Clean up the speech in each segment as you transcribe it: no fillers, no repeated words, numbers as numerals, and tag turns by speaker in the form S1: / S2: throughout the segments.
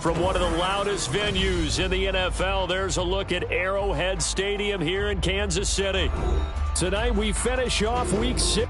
S1: From one of the loudest venues in the NFL, there's a look at Arrowhead Stadium here in Kansas City. Tonight we finish off Week 6.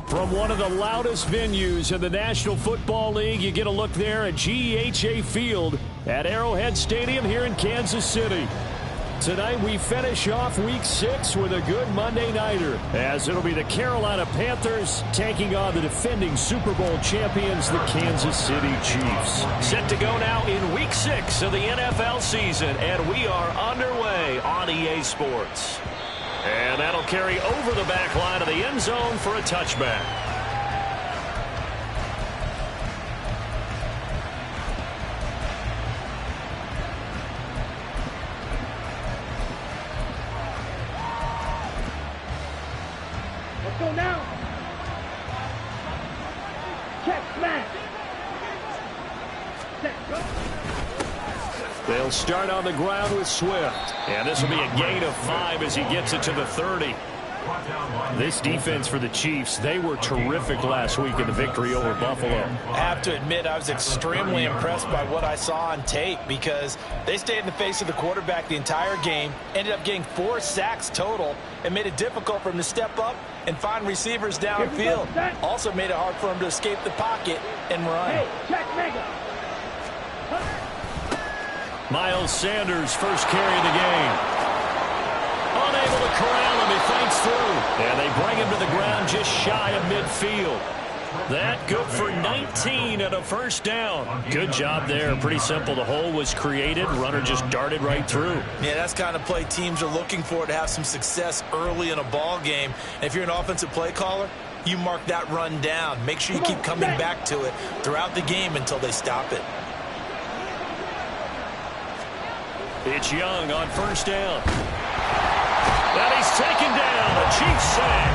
S1: From one of the loudest venues in the National Football League, you get a look there at GEHA Field at Arrowhead Stadium here in Kansas City. Tonight we finish off Week 6 with a good Monday nighter, as it'll be the Carolina Panthers taking on the defending Super Bowl champions, the Kansas City Chiefs. Set to go now in Week 6 of the NFL season, and we are underway on EA Sports. And that'll carry over the back line of the end zone for a touchback.
S2: Let's go now. Check, smash. Set, go.
S1: They'll start on the ground with Swift. And this will be a gain of 5 as he gets it to the 30. This defense for the Chiefs, they were terrific last week in the victory over Buffalo.
S3: I have to admit, I was extremely impressed by what I saw on tape because they stayed in the face of the quarterback the entire game, ended up getting 4 sacks total, and made it difficult for him to step up and find receivers downfield. Also made it hard for him to escape the pocket and run.
S2: Hey, check mega.
S1: Miles Sanders, first carry of the game. Unable to corral him, he fights through. And they bring him to the ground just shy of midfield. That good for 19 and a first down. Good job there. Pretty simple. The hole was created. Runner just darted right through.
S3: Yeah, that's the kind of play teams are looking for to have some success early in a ball game. And if you're an offensive play caller, you mark that run down. Make sure you keep coming back to it throughout the game until they stop it.
S1: It's Young on first down. And he's taken down. A Chiefs sack.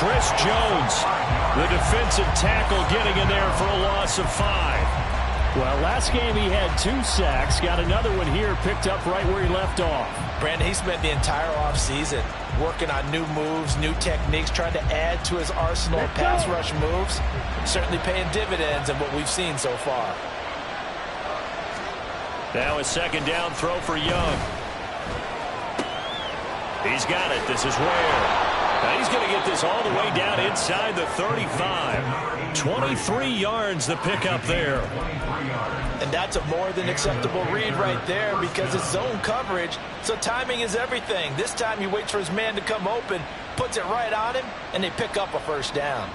S1: Chris Jones, the defensive tackle, getting in there for a loss of 5. Well, last game he had 2 sacks. Got another one here, picked up right where he left off.
S3: Brandon, he spent the entire offseason working on new moves, new techniques, trying to add to his arsenal of pass rush moves. Certainly paying dividends in what we've seen so far.
S1: Now a second down throw for Young. He's got it. This is Ware. Now he's going to get this all the way down inside the 35. 23 yards the pickup there.
S3: And that's a more than acceptable read right there because it's zone coverage, so timing is everything. This time he waits for his man to come open, puts it right on him, and they pick up a first down.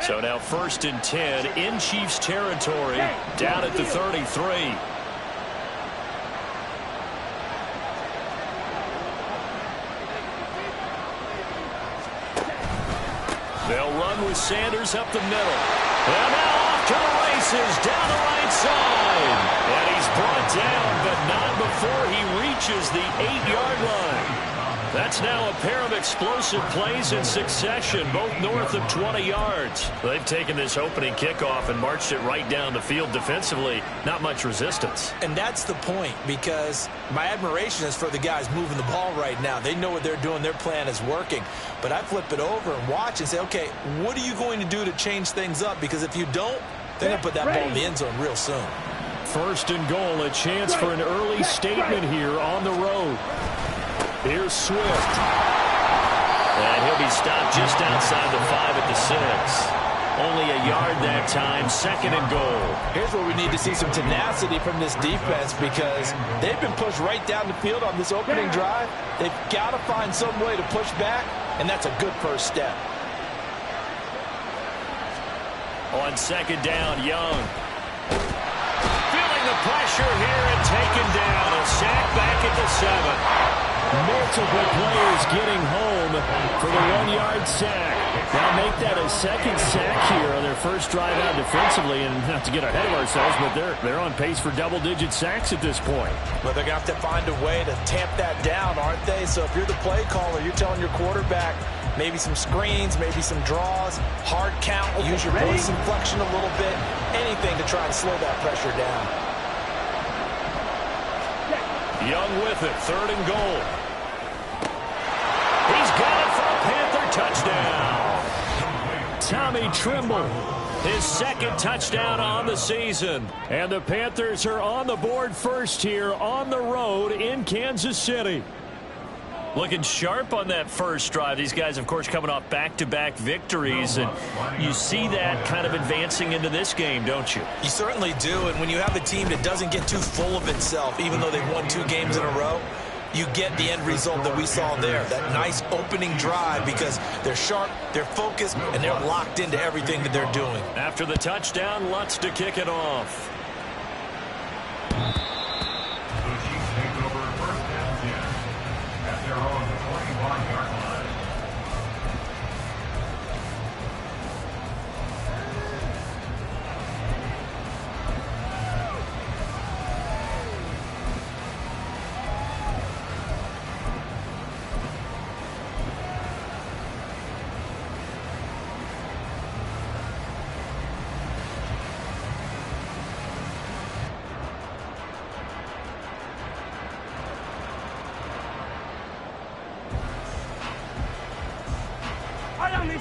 S1: So now 1st and 10 in Chiefs territory, down at the 33. They'll run with Sanders up the middle. And now off to the races down the right side. And he's brought down, but not before he reaches the 8-yard line. That's now a pair of explosive plays in succession, both north of 20 yards. They've taken this opening kickoff and marched it right down the field defensively. Not much resistance.
S3: And that's the point, because my admiration is for the guys moving the ball right now. They know what they're doing. Their plan is working. But I flip it over and watch and say, okay, what are you going to do to change things up? Because if you don't, they're going to put that ball in the end zone real soon.
S1: 1st and goal. A chance for an early statement here on the road. Here's Swift.
S4: And he'll be stopped just outside the 5 at the 6. Only a yard that time, 2nd and goal.
S3: Here's where we need to see some tenacity from this defense because they've been pushed right down the field on this opening drive. They've got to find some way to push back, and that's a good first step.
S1: On 2nd down, Young. Feeling the pressure here and taken down. A sack back at the 7. Multiple players getting home for the 1-yard sack. Now make that a 2nd sack here on their first drive out defensively, and not to get ahead of ourselves, but they're on pace for double-digit sacks at this point.
S3: But they're going to have to find a way to tamp that down, aren't they? So if you're the play caller, you're telling your quarterback maybe some screens, maybe some draws, hard count, use your voice inflection a little bit, anything to try and slow that pressure down.
S1: Young with it, 3rd and goal. He's got it for a Panther touchdown. Tommy Trimble, his 2nd touchdown on the season. And the Panthers are on the board first here on the road in Kansas City.
S4: Looking sharp on that first drive. These guys, of course, coming off back-to-back victories, and you see that kind of advancing into this game, don't you?
S3: You certainly do, and when you have a team that doesn't get too full of itself, even though they've won 2 games in a row, you get the end result that we saw there, that nice opening drive, because they're sharp, they're focused, and they're locked into everything that they're doing.
S1: After the touchdown, Lutz to kick it off.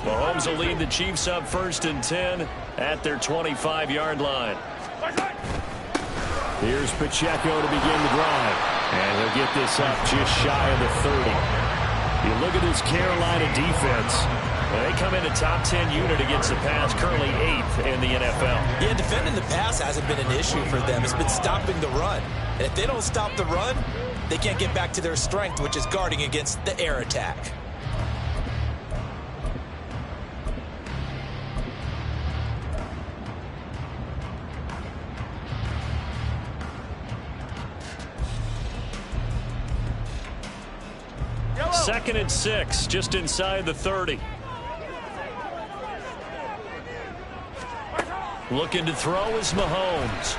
S1: Mahomes will lead the Chiefs up 1st and 10 at their 25-yard line. Here's Pacheco to begin the drive. And he'll get this up just shy of the 30. You look at this Carolina defense. They come in a top 10 unit against the pass, currently 8th in the NFL.
S3: Yeah, defending the pass hasn't been an issue for them. It's been stopping the run. And if they don't stop the run, they can't get back to their strength, which is guarding against the air attack.
S1: Second and 6, just inside the 30. Looking to throw is Mahomes.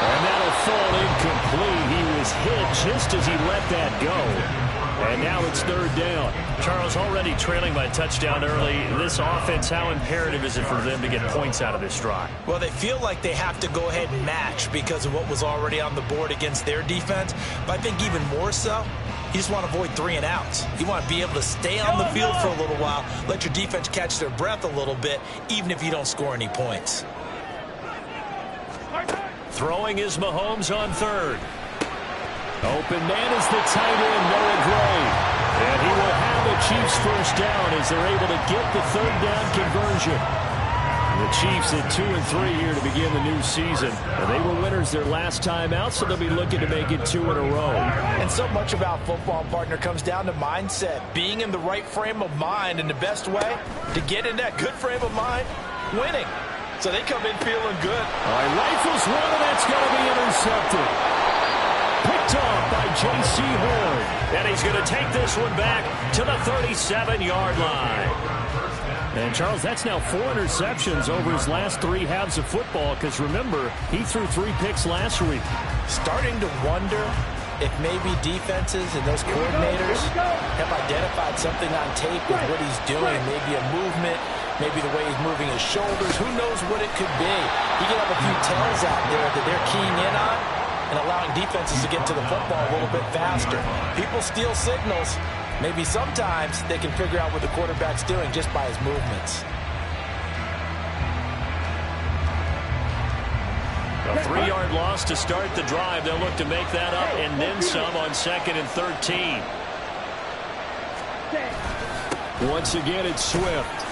S1: And that'll fall incomplete. He was hit just as he let that go. And now it's 3rd down.
S4: Charles, already trailing by a touchdown early. This offense, how imperative is it for them to get points out of this drive?
S3: Well, they feel like they have to go ahead and match because of what was already on the board against their defense. But I think even more so, you just want to avoid 3 and outs. You want to be able to stay on the field for a little while, let your defense catch their breath a little bit, even if you don't score any points.
S1: Throwing is Mahomes on 3rd. Open man is the tight end, Noah Gray. And he will have the Chiefs first down as they're able to get the 3rd down conversion. The Chiefs at 2-3 here to begin the new season. And they were winners their last time out, so they'll be looking to make it 2 in a row.
S3: And so much about football, partner, comes down to mindset. Being in the right frame of mind, and the best way to get in that good frame of mind, winning. So they come in feeling good.
S1: All right, rifles one, and that's going to be intercepted. Picked off by J.C. Horn. And he's going to take this one back to the 37-yard line. And, Charles, that's now 4 interceptions over his last 3 halves of football, because, remember, he threw 3 picks last week.
S3: Starting to wonder if maybe defenses and those coordinators have identified something on tape with what he's doing, maybe a movement, maybe the way he's moving his shoulders. Who knows what it could be? He could have a few tells out there that they're keying in on and allowing defenses to get to the football a little bit faster. People steal signals. Maybe sometimes they can figure out what the quarterback's doing just by his movements.
S1: A 3-yard loss to start the drive. They'll look to make that up and then some on 2nd and 13. Once again, it's Swift.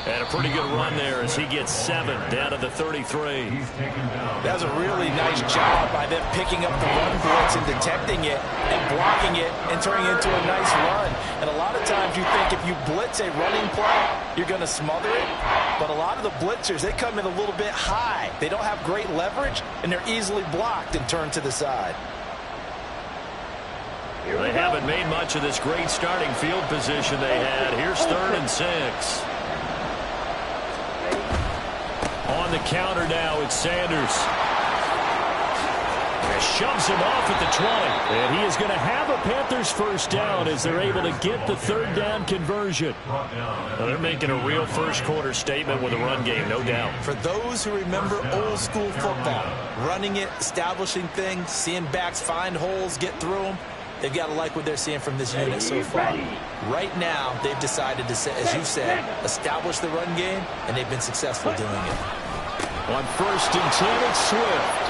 S1: And a pretty good run there as he gets 7 down to the 33.
S3: That was a really nice job by them picking up the run blitz and detecting it and blocking it and turning it into a nice run. And a lot of times you think if you blitz a running play, you're going to smother it. But a lot of the blitzers, they come in a little bit high. They don't have great leverage, and they're easily blocked and turned to the side.
S1: They haven't made much of this great starting field position they had. Here's 3rd and 6. On the counter now, it's Sanders. Shoves him off at the 20. And he is going to have a Panthers first down as they're able to get the 3rd down conversion.
S4: Well, they're making a real first-quarter statement with a run game, no doubt.
S3: For those who remember old-school football, running it, establishing things, seeing backs find holes, get through them, they've got to like what they're seeing from this unit so far. Right now, they've decided to, as you said, establish the run game, and they've been successful doing it.
S1: On 1st and 10, it's Swift.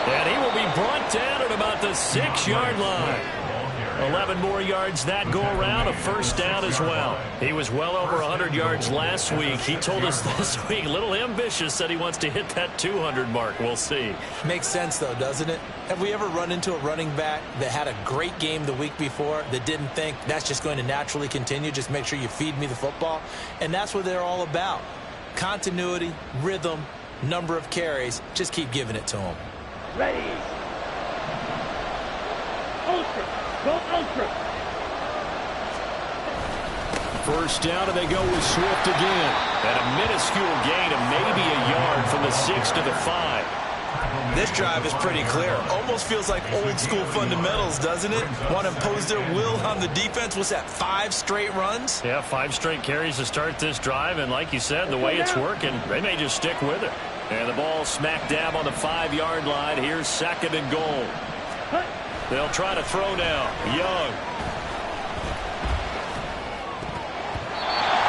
S1: And he will be brought down at about the 6-yard line. 11 more yards that go around, a first down as well. He was well over 100 yards last week. He told us this week, a little ambitious, said he wants to hit that 200 mark. We'll see.
S3: Makes sense, though, doesn't it? Have we ever run into a running back that had a great game the week before that didn't think that's just going to naturally continue? Just make sure you feed me the football. And that's what they're all about. Continuity, rhythm, number of carries. Just keep giving it to them.
S2: Ready. Ultra. Go ultra.
S1: First down, and they go with Swift again. And a minuscule gain of maybe a yard from the 6 to the 5.
S3: This drive is pretty clear. Almost feels like old-school fundamentals, doesn't it? Want to impose their will on the defense. What's that, 5 straight runs?
S4: Yeah, 5 straight carries to start this drive. And like you said, the way it's working, they may just stick with it. And the ball smack dab on the 5-yard line. Here's 2nd and goal. They'll try to throw now. Young.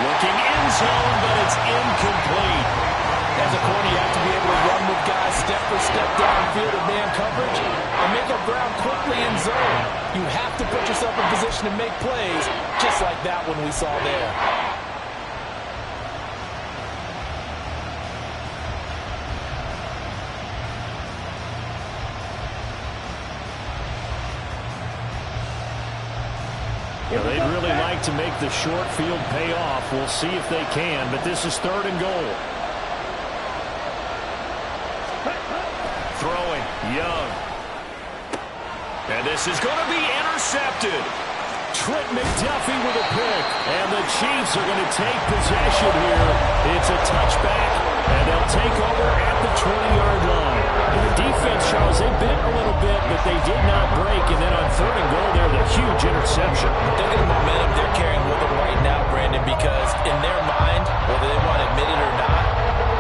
S4: Looking in zone, but it's incomplete.
S3: As a corner, you have to be able to run with guys step for step downfield in man coverage and make up ground quickly in zone. You have to put yourself in position to make plays, just like that one we saw there.
S1: Well, they'd really like to make the short field pay off. We'll see if they can, but this is 3rd and goal. Throwing, Young. And this is going to be intercepted. Trent McDuffie with a pick. And the Chiefs are going to take possession here. It's a touchback, and they'll take over at the 20-yard line. And the defense, Charles, they bit a little bit, but they did not break. And then on 3rd and goal there, the huge interception.
S3: Look at the momentum they're carrying with them right now, Brandon, because in their mind, whether they want to admit it or not,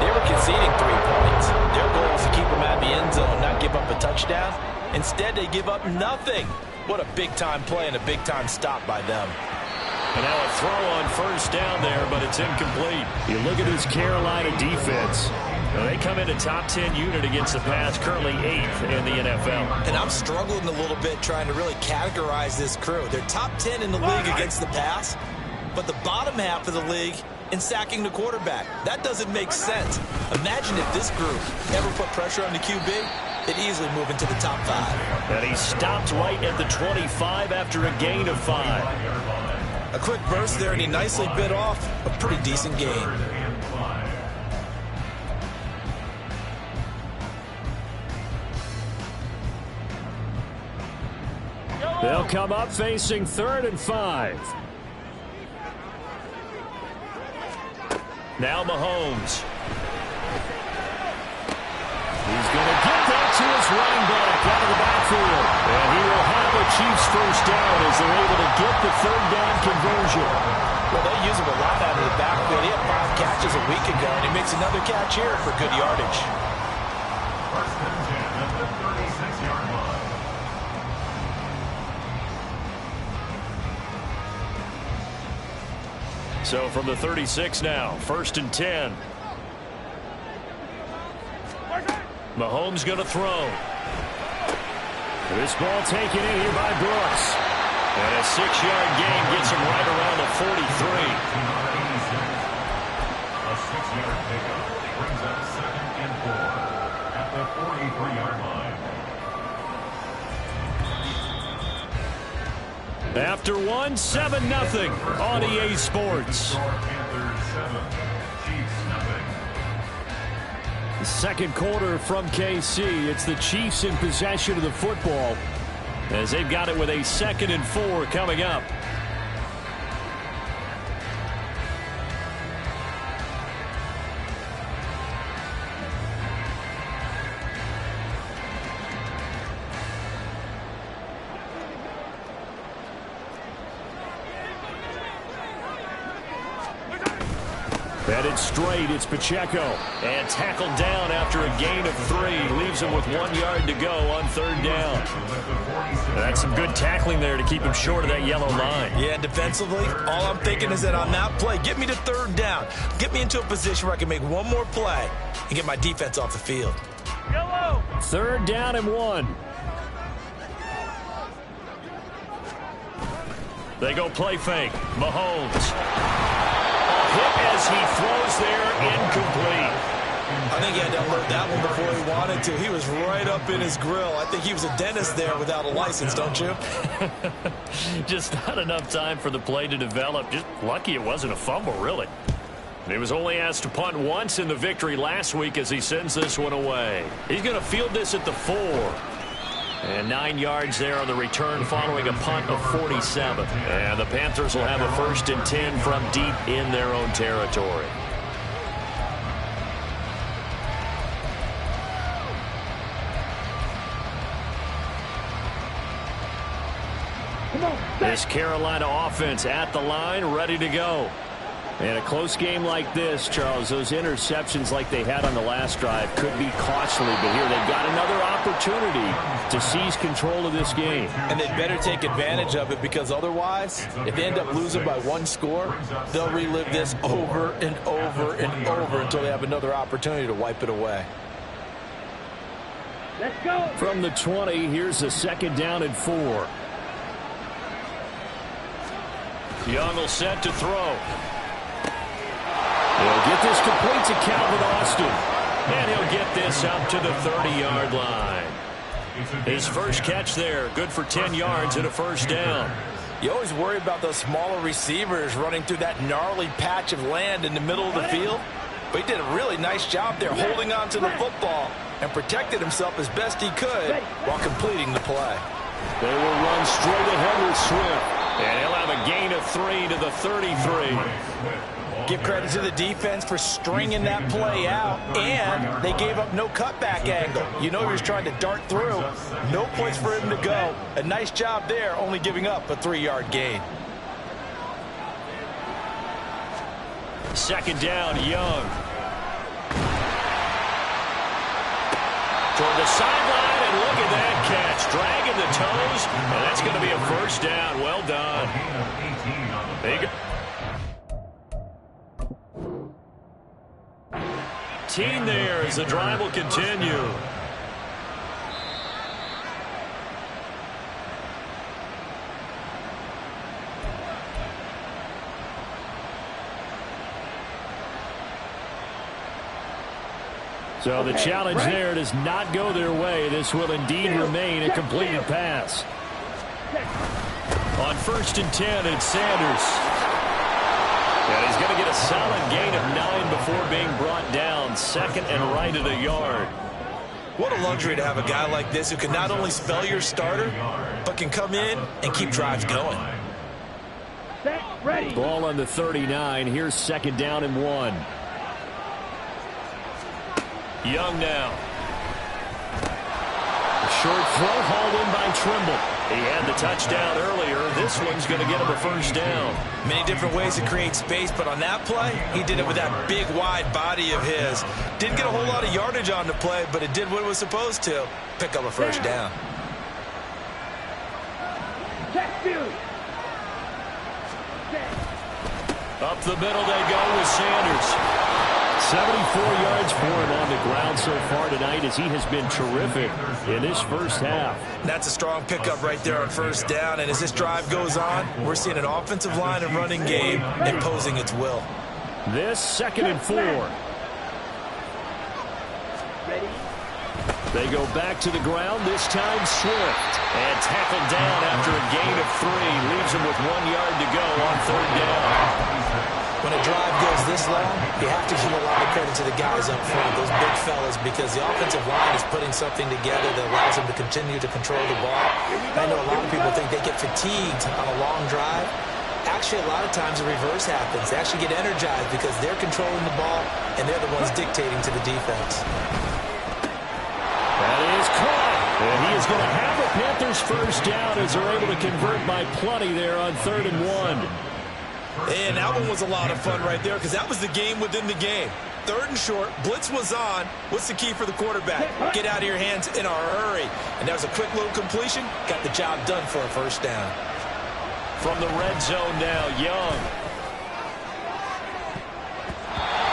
S3: they were conceding 3 points. Their goal was to keep them out of the end zone, not give up a touchdown. Instead, they give up nothing. What a big-time play and a big-time stop by them.
S1: And now a throw on 1st down there, but it's incomplete. You look at this Carolina defense. Now, they come into top 10 unit against the pass, currently 8th in the NFL.
S3: And I'm struggling a little bit trying to really categorize this crew. They're top 10 in the league against the pass, but the bottom half of the league in sacking the quarterback. That doesn't make sense. Imagine if this group ever put pressure on the QB, they'd easily move into the top 5.
S1: And he stopped right at the 25 after a gain of 5.
S3: A quick burst there, and he nicely bit off a pretty decent gain.
S1: They'll come up facing 3rd and 5. Now Mahomes. He's going to get that to his running back out of the backfield. And he will have the Chiefs first down as they're able to get the 3rd down conversion.
S3: Well, they use him a lot out of the backfield. He had 5 catches a week ago, and he makes another catch here for good yardage.
S5: First and 10 at the 36-yard line.
S1: So from the 36 now, 1st and 10.
S4: Mahomes going to throw.
S1: This ball taken in here by Brooks.
S4: And a 6-yard gain gets him right around the 43.
S5: A 6-yard pickup brings up 2nd and 4 at the 43-yard line.
S1: After one, 7-0 on EA Sports. The second quarter from KC. It's the Chiefs in possession of the football as they've got it with a 2nd and 4 coming up. Headed straight, it's Pacheco.
S4: And tackled down after a gain of 3. Leaves him with 1 yard to go on 3rd down. That's some good tackling there to keep him short of that yellow line.
S3: Yeah, defensively, all I'm thinking is that on that play, get me to 3rd down. Get me into a position where I can make one more play and get my defense off the field.
S2: Yellow.
S1: 3rd down and 1.
S4: They go play fake. Mahomes. Hit as he throws there, incomplete.
S3: I think he had to unload that one before he wanted to. He was right up in his grill. I think he was a dentist there without a license, don't you?
S4: Just not enough time for the play to develop. Just lucky it wasn't a fumble, really. He was only asked to punt once in the victory last week as he sends this one away. He's going to field this at the 4. And 9 yards there on the return following a punt of 47. And the Panthers will have a 1st and 10 from deep in their own territory. This Carolina offense at the line, ready to go.
S1: In a close game like this, Charles, those interceptions like they had on the last drive could be costly, but here they've got another opportunity to seize control of this game.
S3: And they'd better take advantage of it, because otherwise, if they end up losing by 1 score, they'll relive this over and over and over until they have another opportunity to wipe it away.
S2: Let's go.
S1: From the 20, here's a 2nd down and 4.
S4: Young will set to throw.
S1: He'll get this complete to Calvin Austin.
S4: And he'll get this up to the 30-yard line. His first catch there, good for 10 yards and a 1st down.
S3: You always worry about those smaller receivers running through that gnarly patch of land in the middle of the field. But he did a really nice job there holding on to the football and protected himself as best he could while completing the play.
S1: They will run straight ahead with Swift.
S4: And he'll have a gain of 3 to the 33.
S3: Give credit to the defense for stringing that play out, and they gave up no cutback angle. You know he was trying to dart through. No place for him to go. A nice job there, only giving up a 3-yard gain.
S4: 2nd down, Young. Toward the sideline, and look at that catch. Dragging the toes, and that's going to be a 1st down. Well done. Big 18 there as the drive will continue.
S1: So the challenge there does not go their way. This will indeed remain a completed pass.
S4: On 1st and 10, it's Sanders. And he's going to get a solid gain of 9 before being brought down. 2nd and right at a yard.
S3: What a luxury to have a guy like this who can not only spell your starter, but can come in and keep drives going.
S2: Set, ready.
S1: Ball on the 39. Here's 2nd down and 1.
S4: Young now.
S1: A short throw hauled in by Trimble.
S4: He had the touchdown earlier. This one's going to get him a 1st down.
S3: Many different ways to create space, but on that play, he did it with that big, wide body of his. Didn't get a whole lot of yardage on the play, but it did what it was supposed to. Pick up a 1st down.
S4: Up the middle they go with Sanders.
S1: 74 yards for him on the ground so far tonight as he has been terrific in this first half.
S3: That's a strong pickup right there on first down. And as this drive goes on, we're seeing an offensive line and running game imposing its will.
S1: This 2nd and 4. They go back to the ground, this time Swift.
S4: And tackled down after a gain of 3. Leaves him with 1 yard to go on 3rd down.
S3: When a drive goes this long, you have to give a lot of credit to the guys up front, those big fellas, because the offensive line is putting something together that allows them to continue to control the ball. I know a lot of people think they get fatigued on a long drive. Actually, a lot of times the reverse happens. They actually get energized because they're controlling the ball, and they're the ones dictating to the defense.
S1: That is caught. And he is going to have the Panthers first down as they're able to convert by plenty there on 3rd and 1.
S3: And that one was a lot of fun right there because that was the game within the game. 3rd and short, blitz was on. What's the key for the quarterback? Get out of your hands in a hurry. And that was a quick little completion. Got the job done for a first down.
S4: From the red zone now, Young.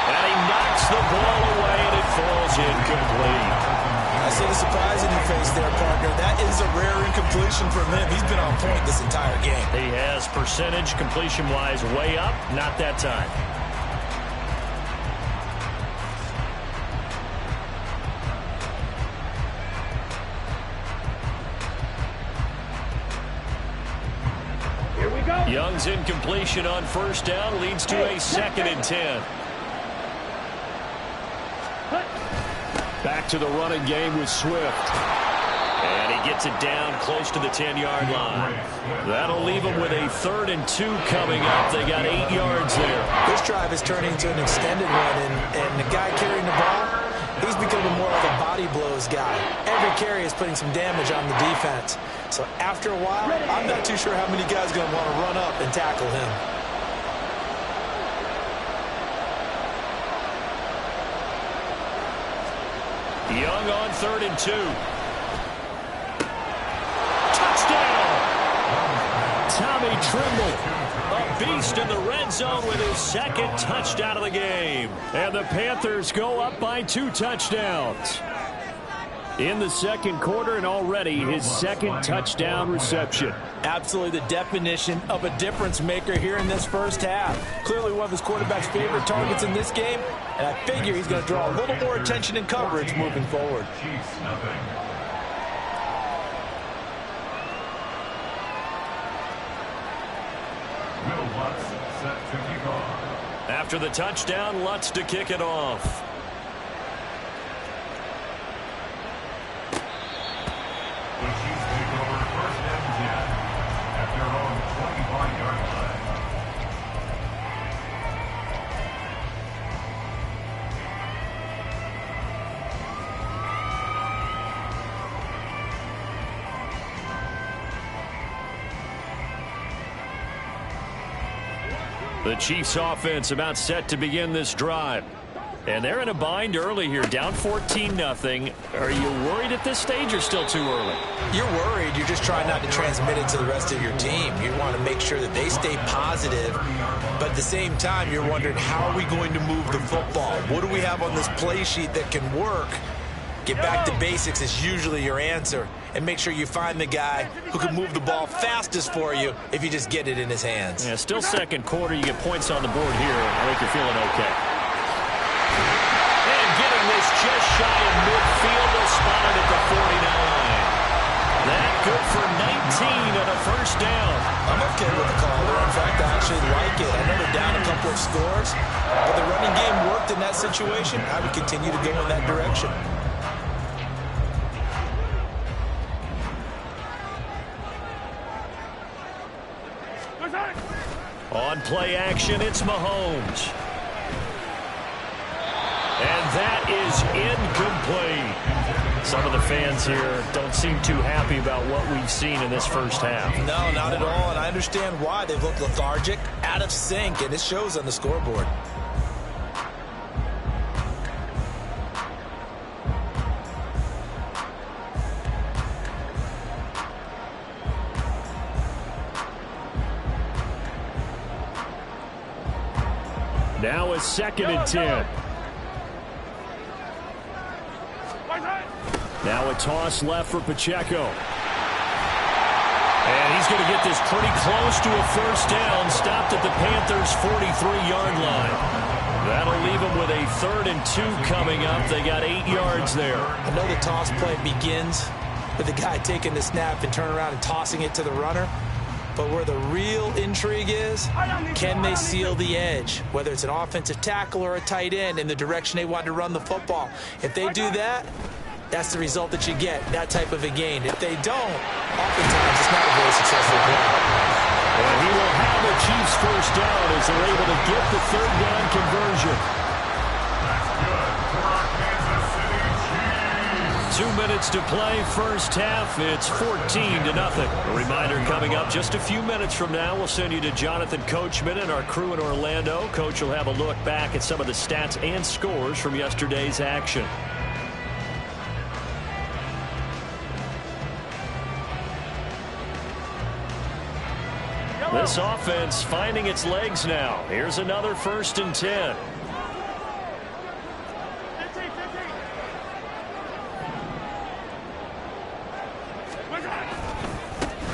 S4: And he knocks the ball away, and it falls incomplete.
S3: I see the surprise in your face there, partner. That is a rare incompletion from him. He's been on point this entire game.
S4: He has percentage completion-wise way up. Not that time.
S2: Here we go.
S4: Young's incompletion on first down leads to a 2nd and 10.
S1: Back to the running game with Swift.
S4: And he gets it down close to the 10-yard line.
S1: That'll leave them with a 3rd and 2 coming up. They got 8 yards there.
S3: This drive is turning into an extended run, and the guy carrying the ball, he's becoming more like a body blows guy. Every carry is putting some damage on the defense. So after a while, I'm not too sure how many guys are going to want to run up and tackle him.
S4: Young on 3rd and 2.
S1: Touchdown! Tommy Tremble, a beast in the red zone with his 2nd touchdown of the game. And the Panthers go up by 2 touchdowns. In the 2nd quarter, and already his 2nd touchdown reception.
S3: Absolutely the definition of a difference maker here in this first half. Clearly one of his quarterback's favorite targets in this game, and I figure he's going to draw a little more attention and coverage moving forward.
S5: Chiefs nothing. Will Lutz set to kick off.
S4: After the touchdown, Lutz to kick it off.
S5: The Chiefs take over 1st and 10 at their own 25-yard line.
S1: The Chiefs offense about set to begin this drive. And they're in a bind early here, down 14-0. Are you worried at this stage or still too early?
S3: You're worried. You're just trying not to transmit it to the rest of your team. You want to make sure that they stay positive. But at the same time, you're wondering, how are we going to move the football? What do we have on this play sheet that can work? Get back to basics is usually your answer. And make sure you find the guy who can move the ball fastest for you if you just get it in his hands.
S1: Yeah, still 2nd quarter. You get points on the board here. I think you're feeling okay.
S4: And getting this just shy of midfield, they'll spot it at the 49. That good for 19 on a first down.
S3: I'm okay with the call there. In fact, I actually like it. I know they're down a couple of scores, but the running game worked in that situation. I would continue to go in that direction.
S4: On play action, it's Mahomes. And that is incomplete.
S1: Some of the fans here don't seem too happy about what we've seen in this first half.
S3: No, not at all, and I understand why. They've looked lethargic, out of sync, and it shows on the scoreboard.
S1: Now a 2nd and 10. Now a toss left for Pacheco. And he's going to get this pretty close to a first down. Stopped at the Panthers' 43-yard line. That'll leave them with a 3rd and 2 coming up. They got 8 yards there.
S3: I know the toss play begins with the guy taking the snap and turning around and tossing it to the runner. But where the real intrigue is, can they seal the edge, whether it's an offensive tackle or a tight end, in the direction they want to run the football? If they do that, that's the result that you get, that type of a gain. If they don't, oftentimes it's not a very successful play.
S1: And he will have the Chiefs first down as they're able to get the 3rd down conversion.
S5: That's good for our Kansas City Chiefs.
S1: 2 minutes to play, first half. It's 14-0. A reminder coming up just a few minutes from now. We'll send you to Jonathan Coachman and our crew in Orlando. Coach will have a look back at some of the stats and scores from yesterday's action. This offense finding its legs now. Here's another 1st and 10.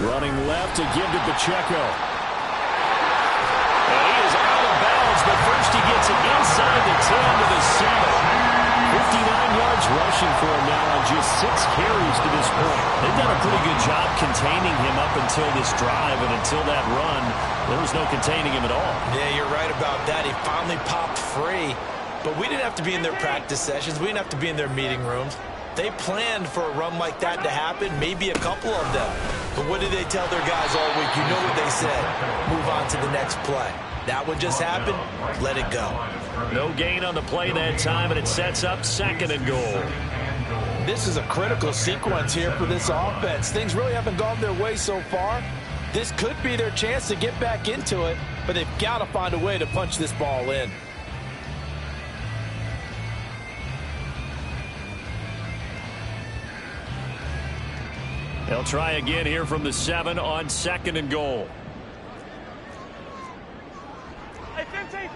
S1: Running left to give to Pacheco. And he is out of bounds, but first he gets it inside the 10 to the 7. 59 yards rushing for him now on just 6 carries to this point. They've done a pretty good job containing him up until this drive, and until that run, there was no containing him at all.
S3: Yeah, you're right about that. He finally popped free, but we didn't have to be in their practice sessions. We didn't have to be in their meeting rooms. They planned for a run like that to happen, maybe a couple of them. But what did they tell their guys all week? You know what they said. Move on to the next play. That one just happened. Let it go.
S1: No gain on the play that time, and it sets up 2nd and goal.
S3: This is a critical sequence here for this offense. Things really haven't gone their way so far. This could be their chance to get back into it, but they've got to find a way to punch this ball in.
S1: They'll try again here from the 7 on 2nd and goal.
S2: Hey, 15.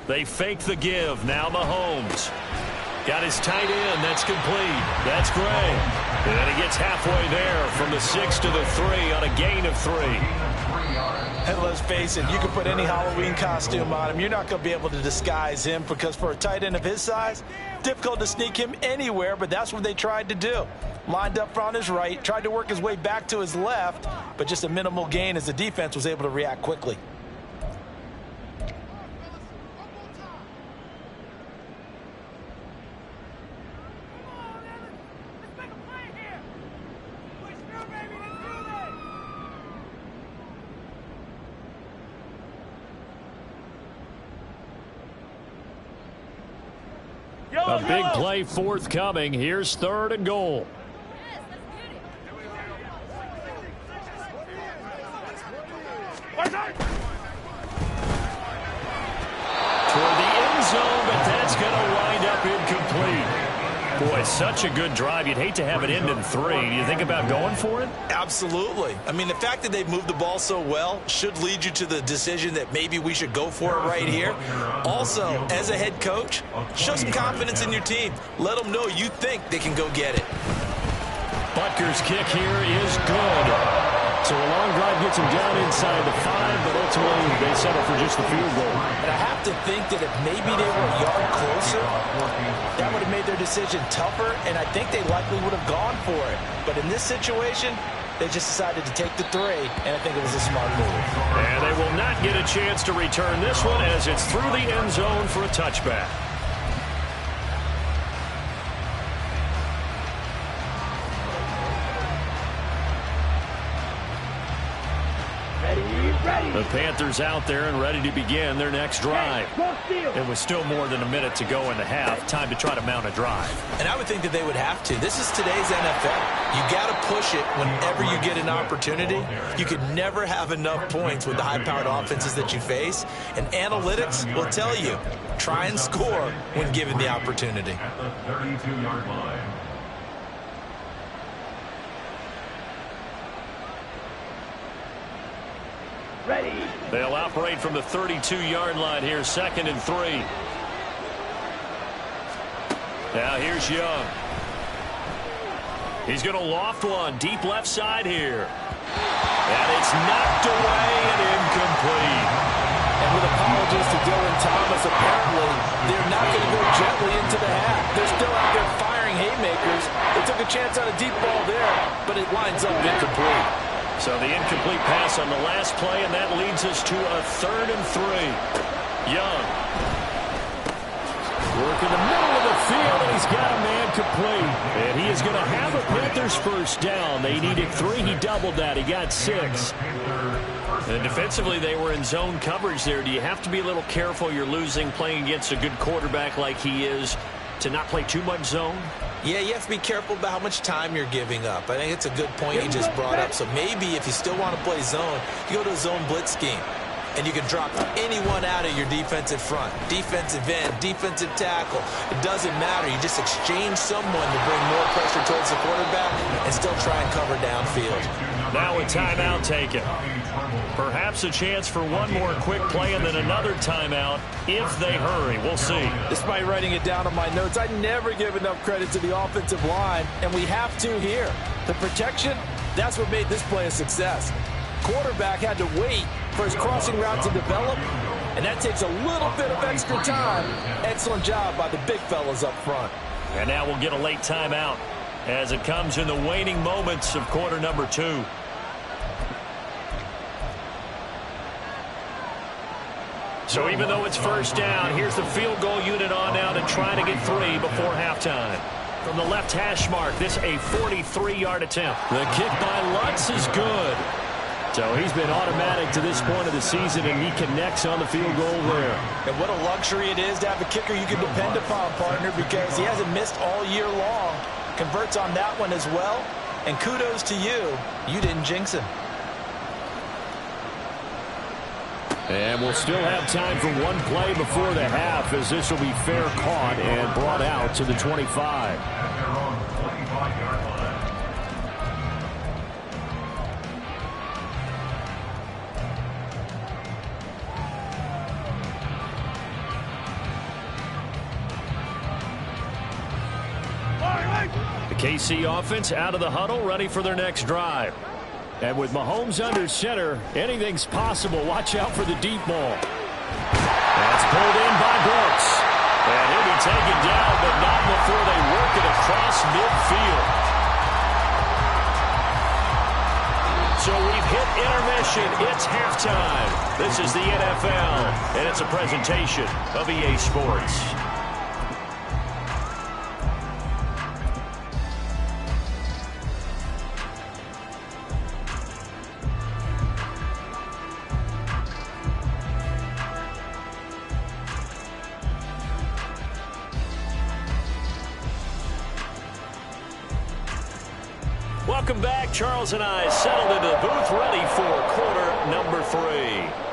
S1: They fake the give. Now Mahomes. Got his tight end. That's complete. That's Gray. And he gets halfway there from the 6 to the 3 on a gain of 3.
S3: And let's face it, you can put any Halloween costume on him. You're not going to be able to disguise him, because for a tight end of his size, difficult to sneak him anywhere, but that's what they tried to do. Lined up on his right, tried to work his way back to his left, but just a minimal gain as the defense was able to react quickly.
S1: A big play forthcoming. Here's 3rd and goal. Toward the end zone, but that's going to wind up incomplete. Boy, such a good drive. You'd hate to have it end in 3. Do you think about going for it?
S3: Absolutely. I mean, the fact that they've moved the ball so well should lead you to the decision that maybe we should go for it right here. Also, as a head coach, show some confidence in your team. Let them know you think they can go get it.
S1: Butker's kick here is good. So a long drive gets him down inside the 5, but ultimately they settle for just the field goal.
S3: And I have to think that if maybe they were a yard closer, that would have made their decision tougher, and I think they likely would have gone for it. But in this situation, they just decided to take the 3, and I think it was a smart move.
S1: And they will not get a chance to return this one as it's through the end zone for a touchback. The Panthers out there and ready to begin their next drive. It was still more than a minute to go in the half. Time to try to mount a drive.
S3: And I would think that they would have to. This is today's NFL. You got to push it whenever you get an opportunity. You could never have enough points with the high-powered offenses that you face. And analytics will tell you, try and score when given the opportunity.
S5: At the 32-yard line.
S2: Ready.
S1: They'll operate from the 32-yard line here, 2nd and 3.
S4: Now here's Young. He's going to loft one deep left side here. And it's knocked away and incomplete.
S3: And with apologies to Dylan Thomas, apparently they're not going to go gently into the half. They're still out there firing haymakers. They took a chance on a deep ball there, but it lines up incomplete.
S4: So the incomplete pass on the last play, and that leads us to a 3rd and 3. Young.
S1: Work in the middle of the field, and he's got a man complete. And he is going to have a Panthers first down. They needed 3. He doubled that. He got 6.
S4: And defensively, they were in zone coverage there. Do you have to be a little careful? You're losing playing against a good quarterback like he is to not play too much zone?
S3: Yeah, you have to be careful about how much time you're giving up. I think it's a good point you just brought up. So maybe if you still want to play zone, you go to a zone blitz scheme. And you can drop anyone out of your defensive front. Defensive end, defensive tackle. It doesn't matter. You just exchange someone to bring more pressure towards the quarterback and still try and cover downfield.
S4: Now a timeout taken. Perhaps a chance for one more quick play and then another timeout if they hurry. We'll see.
S3: Despite writing it down on my notes, I never give enough credit to the offensive line, and we have to here. The protection, that's what made this play a success. Quarterback had to wait for his crossing route to develop, and that takes a little bit of extra time. Excellent job by the big fellas up front.
S4: And now we'll get a late timeout as it comes in the waning moments of quarter number 2. So even though it's first down, here's the field goal unit on now to try to get 3 before halftime. From the left hash mark, this a 43-yard attempt.
S1: The kick by Lutz is good. So he's been automatic to this point of the season, and he connects on the field goal there.
S3: And what a luxury it is to have a kicker you can depend upon, partner, because he hasn't missed all year long. Converts on that one as well. And kudos to you. You didn't jinx him.
S1: And we'll still have time for one play before the half, as this will be fair caught and brought out to the 25. The KC offense out of the huddle, ready for their next drive. And with Mahomes under center, anything's possible. Watch out for the deep ball. That's pulled in by Brooks. And he'll be taken down, but not before they work it across midfield. So we've hit intermission. It's halftime. This is the NFL, and it's a presentation of EA Sports. Welcome back. Charles and I settled into the booth, ready for quarter number 3.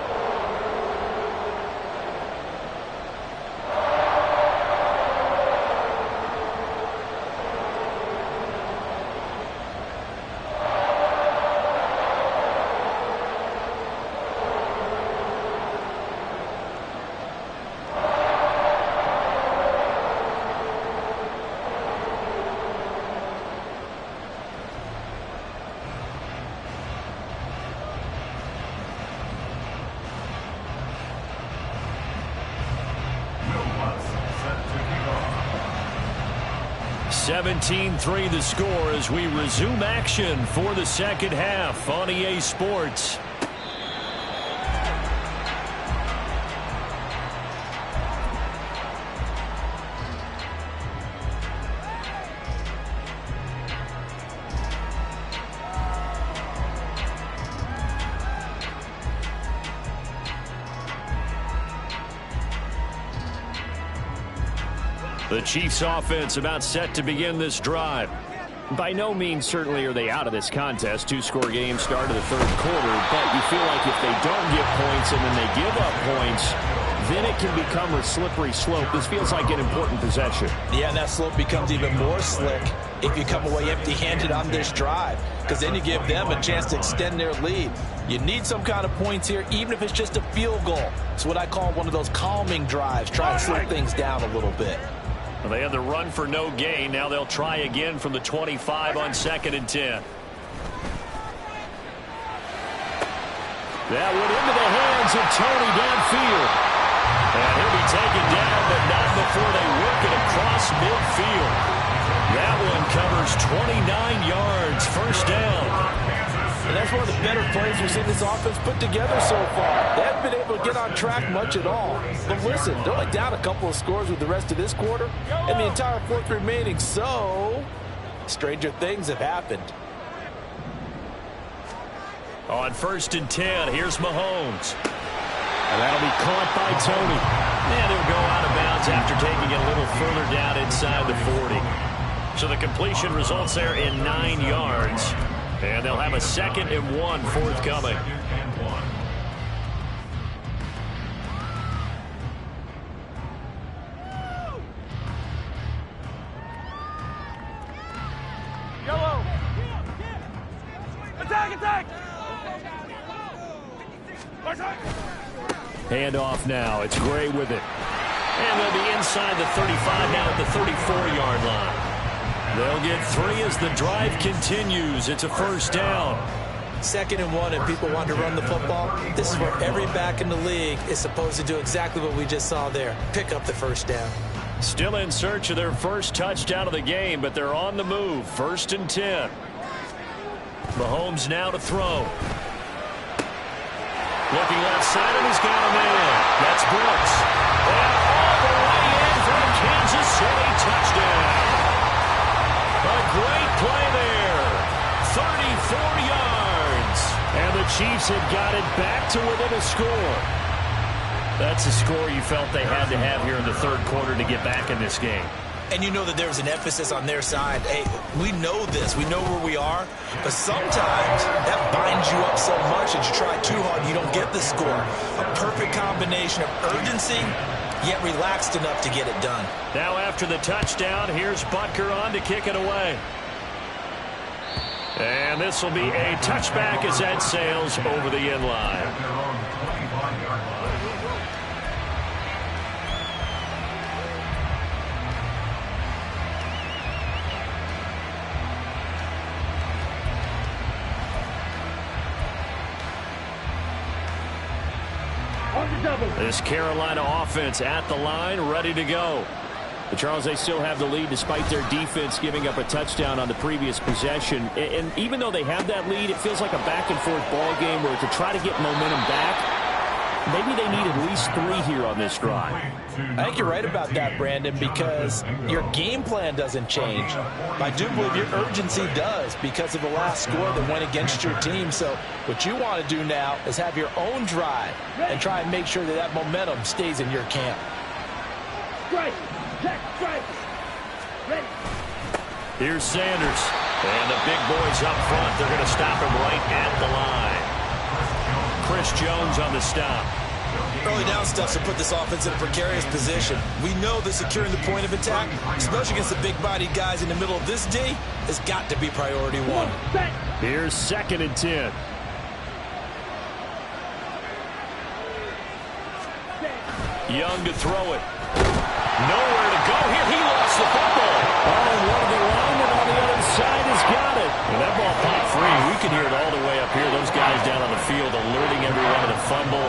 S5: Set to kick off.
S1: 17-3 the score as we resume action for the second half on EA Sports. The Chiefs offense about set to begin this drive. By no means certainly are they out of this contest. 2-score game start of the third quarter, but you feel like if they don't get points and then they give up points, then it can become a slippery slope. This feels like an important possession.
S3: Yeah, and that slope becomes even more slick if you come away empty-handed on this drive, because then you give them a chance to extend their lead. You need some kind of points here, even if it's just a field goal. It's what I call one of those calming drives. Try and slow things down a little bit.
S4: Well, they had the run for no gain. Now they'll try again from the 25 on 2nd and 10.
S1: That went into the hands of Tony downfield.
S4: And he'll be taken down, but not before they whip it across midfield. That one covers 29 yards, first down.
S3: And that's one of the better plays we've seen this offense put together so far. They haven't been able to get on track much at all. But listen, they're only down a couple of scores with the rest of this quarter and the entire fourth remaining. So, stranger things have happened.
S4: On 1st and 10, here's Mahomes.
S1: And that'll be caught by Tony.
S4: And he'll go out of bounds after taking it a little further down inside the 40. So the completion results there in 9 yards. And they'll have a 2nd and 1 forthcoming.
S2: Yellow. Attack, attack.
S1: Handoff now. It's Gray with it.
S4: And they'll be inside the 35 now at the 34-yard line. They'll get 3 as the drive continues. It's a first down.
S3: 2nd and 1 and people want to run the football. This is where every back in the league is supposed to do exactly what we just saw there. Pick up the first down.
S4: Still in search of their first touchdown of the game, but they're on the move. 1st and 10. Mahomes now to throw. Looking left side, and he's got a man. That's Brooks. And all the way in for a Kansas City touchdown. A great play there. 34 yards.
S1: And the Chiefs have got it back to within a score.
S4: That's a score you felt they had to have here in the 3rd quarter to get back in this game.
S3: And you know that there's an emphasis on their side. Hey, we know this. We know where we are. But sometimes that binds you up so much that you try too hard, you don't get the score. A perfect combination of urgency, yet relaxed enough to get it done.
S4: Now after the touchdown, here's Butker on to kick it away. And this will be a touchback as that sails over the end line. This Carolina offense at the line, ready to go.
S1: But Charles, they still have the lead despite their defense giving up a touchdown on the previous possession. And even though they have that lead, it feels like a back-and-forth ball game where to try to get momentum back, maybe they need at least 3 here on this drive.
S3: I think you're right about that, Brandon, because your game plan doesn't change. I do believe your urgency does because of the last score that went against your team. So what you want to do now is have your own drive and try and make sure that that momentum stays in your camp.
S2: Strike. Check. Strike. Ready.
S4: Here's Sanders. And the big boys up front. They're going to stop him right at the line. Chris Jones on the stop.
S3: Early down stuff to put this offense in a precarious position. We know that securing the point of attack, especially against the big-bodied guys in the middle of this D, has got to be priority 1.
S1: Here's 2nd and 10.
S4: Young to throw it. Nowhere to go here. He lost the football.
S1: Oh, and one of the linemen on the other side has got it.
S4: And that ball popped free. We can hear it all the way up here. Those guys down on the field alerting everyone of the fumble.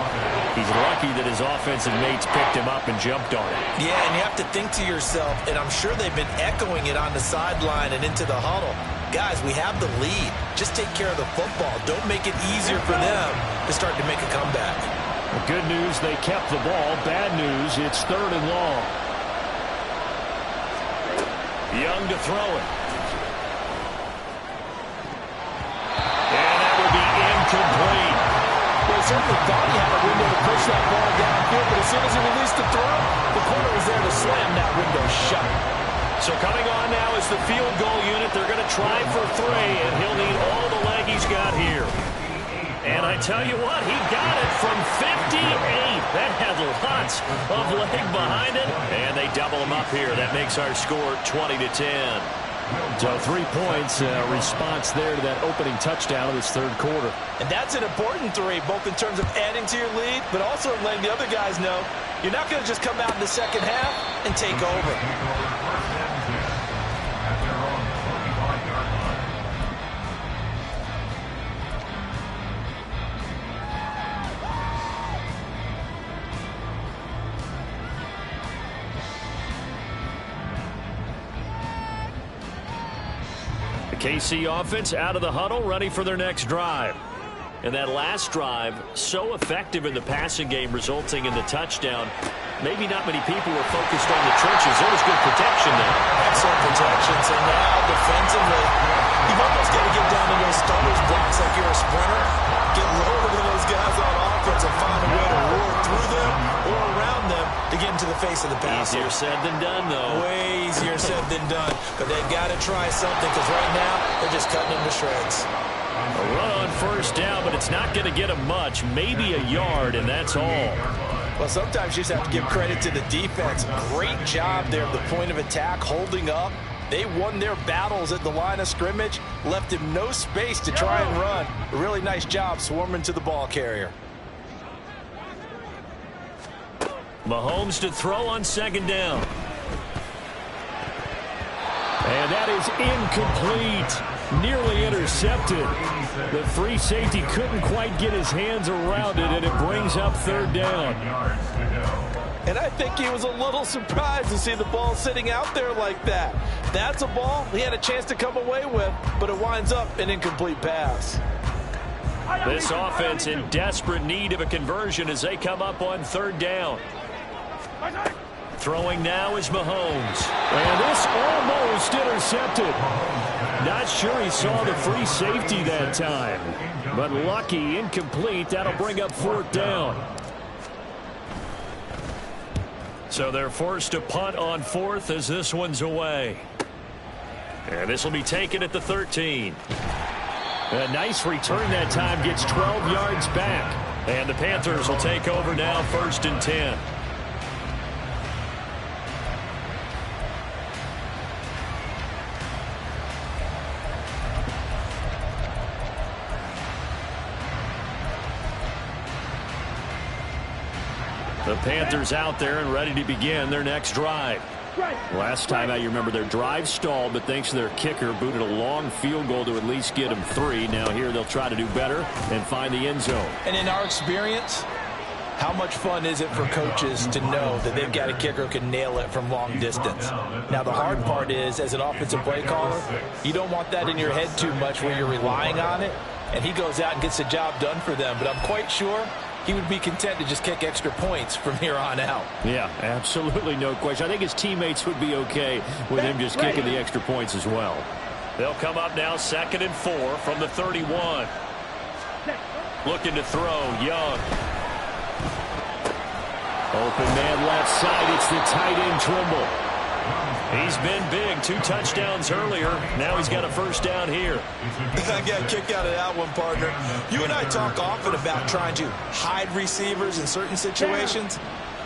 S4: He's lucky that his offensive mates picked him up and jumped on it.
S3: Yeah, and you have to think to yourself, and I'm sure they've been echoing it on the sideline and into the huddle. Guys, we have the lead. Just take care of the football. Don't make it easier for them to start to make a comeback.
S1: The good news, they kept the ball. Bad news, it's 3rd and long.
S4: Young to throw it. And that would be incomplete.
S3: Well, certainly thought he had a window to push that ball downfield, but as soon as he released the throw, the corner was there to slam that window shut.
S4: So coming on now is the field goal unit. They're going to try for 3, and he'll need all the leg he's got here. And I tell you what, he got it from 58. That had lots of leg behind it. And they double him up here. That makes our score 20-10.
S1: So 3 points, response there to that opening touchdown of this 3rd quarter.
S3: And that's an important 3, both in terms of adding to your lead, but also letting the other guys know you're not going to just come out in the second half and take over.
S1: KC offense out of the huddle, ready for their next drive. And that last drive, so effective in the passing game, resulting in the touchdown. Maybe not many people were focused on the trenches. There was good protection there.
S3: Excellent protection. So now, defensively, you've almost got to get down to those starters' blocks like you're a sprinter. Get lower to those guys on offense and find a way to roar through them or around them to get into the face of the pass.
S1: Easier said than done, though.
S3: Way easier said than done. But they've got to try something because right now, they're just cutting them to shreds.
S1: A run on first down, but it's not going to get them much. Maybe a yard, and that's all.
S3: Well, sometimes you just have to give credit to the defense. Great job there at the point of attack, holding up. They won their battles at the line of scrimmage, left him no space to try and run. A really nice job swarming to the ball carrier.
S1: Mahomes to throw on second down. And that is incomplete. Nearly intercepted. The free safety couldn't quite get his hands around it, and it brings up third down.
S3: And I think he was a little surprised to see the ball sitting out there like that. That's a ball he had a chance to come away with, but it winds up an incomplete pass.
S1: This offense in desperate need of a conversion as they come up on third down. Throwing now is Mahomes. And this almost intercepted. Not sure he saw the free safety that time. But lucky, incomplete. That'll bring up fourth down. So they're forced to punt on fourth as this one's away. And this will be taken at the 13. A nice return that time, gets 12 yards back. And the Panthers will take over now, 1st and 10. The Panthers out there and ready to begin their next drive. Last time out, you remember their drive stalled, but thanks to their kicker, booted a long field goal to at least get them 3. Now here they'll try to do better and find the end zone.
S3: And in our experience, how much fun is it for coaches to know that they've got a kicker who can nail it from long distance? Now the hard part is, as an offensive play caller, you don't want that in your head too much where you're relying on it, and he goes out and gets the job done for them. But I'm quite sure he would be content to just kick extra points from here on out.
S1: Yeah, absolutely no question. I think his teammates would be okay with him just kicking the extra points as well. They'll come up now 2nd and 4 from the 31. Looking to throw, Young. Open man left side. It's the tight end, Trimble. He's been big. 2 touchdowns earlier. Now he's got a first down here.
S3: I got a kick out of that one, partner. You and I talk often about trying to hide receivers in certain situations,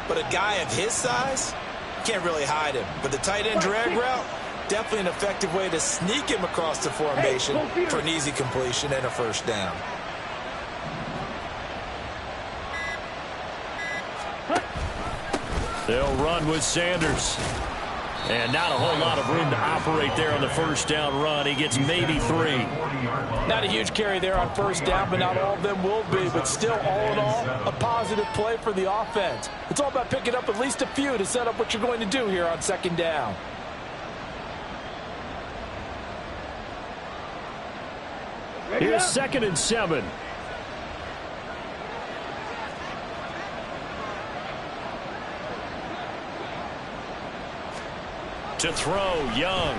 S3: but a guy of his size can't really hide him. But the tight end drag route, definitely an effective way to sneak him across the formation for an easy completion and a first down.
S1: They'll run with Sanders. And not a whole lot of room to operate there on the first down run. He gets maybe 3.
S3: Not a huge carry there on first down, but not all of them will be. But still, all in all, a positive play for the offense. It's all about picking up at least a few to set up what you're going to do here on second down.
S1: Here's 2nd and 7. To throw, Young.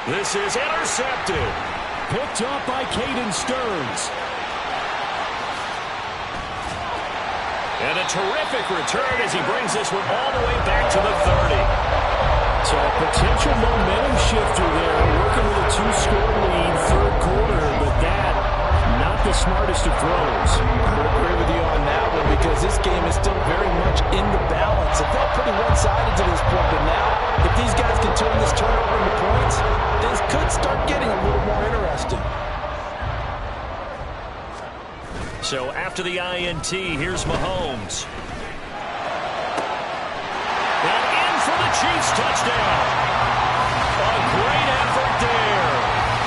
S1: This is intercepted. Picked up by Caden Stearns. And a terrific return as he brings this one all the way back to the 30. So a potential momentum shifter there, working with a 2-score lead, 3rd quarter, but that not the smartest of throws.
S3: I agree with you on that one because this game is still very much in the balance. It felt pretty one-sided to this point, but now if these guys can turn this turnover into points, things could start getting a little more interesting.
S1: So after the INT, here's Mahomes. And in for the Chiefs touchdown. A great effort there.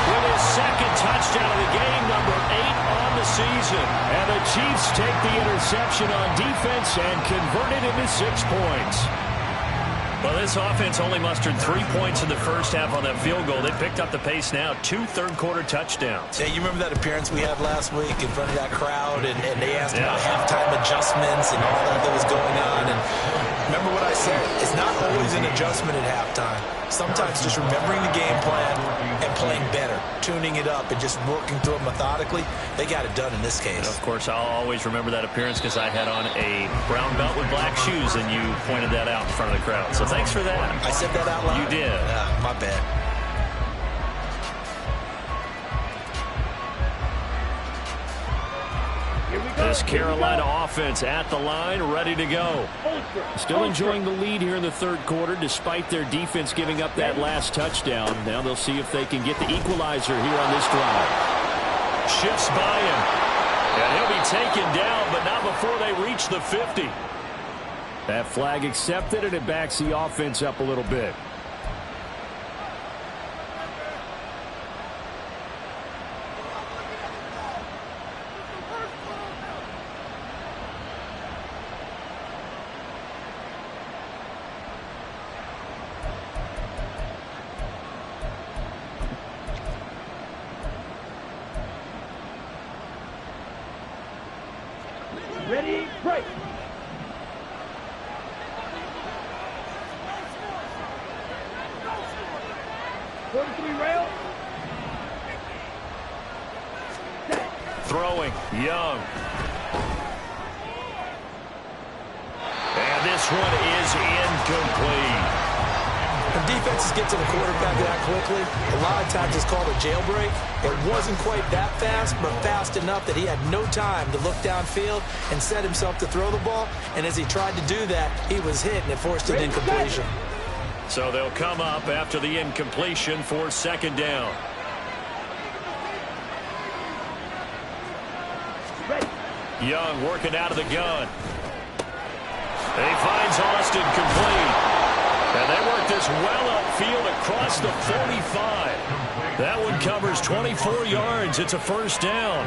S1: With his 2nd touchdown of the game, number 8 on the season. And the Chiefs take the interception on defense and convert it into 6 points.
S4: Well, this offense only mustered 3 points in the first half on that field goal. They picked up the pace now. 2 third-quarter touchdowns.
S3: Yeah, you remember that appearance we had last week in front of that crowd, and they asked about halftime adjustments and all that was going on. And remember what I said, it's not always an adjustment at halftime. Sometimes just remembering the game plan and playing better, tuning it up and just working through it methodically. They got it done in this case.
S4: Of course, I'll always remember that appearance because I had on a brown belt with black shoes, and you pointed that out in front of the crowd. So thanks for that.
S3: I said that out loud?
S4: You did.
S3: My bad.
S1: This Carolina offense at the line, ready to go. Still enjoying the lead here in the third quarter, despite their defense giving up that last touchdown. Now they'll see if they can get the equalizer here on this drive.
S4: Shifts by him. And he'll be taken down, but not before they reach the 50.
S1: That flag accepted, and it backs the offense up a little bit.
S2: Ready, break. Rail.
S4: Throwing, Young. And this one is incomplete.
S3: When defenses get to the quarterback that quickly, a lot of times it's called a jailbreak. It wasn't quite that fast, but fast enough that he had no time to look downfield and set himself to throw the ball. And as he tried to do that, he was hit, and it forced an incompletion.
S4: So they'll come up after the incompletion for second down. Young working out of the gun. And he finds Austin complete. And they work this well upfield across the 45. That one covers 24 yards. It's a first down.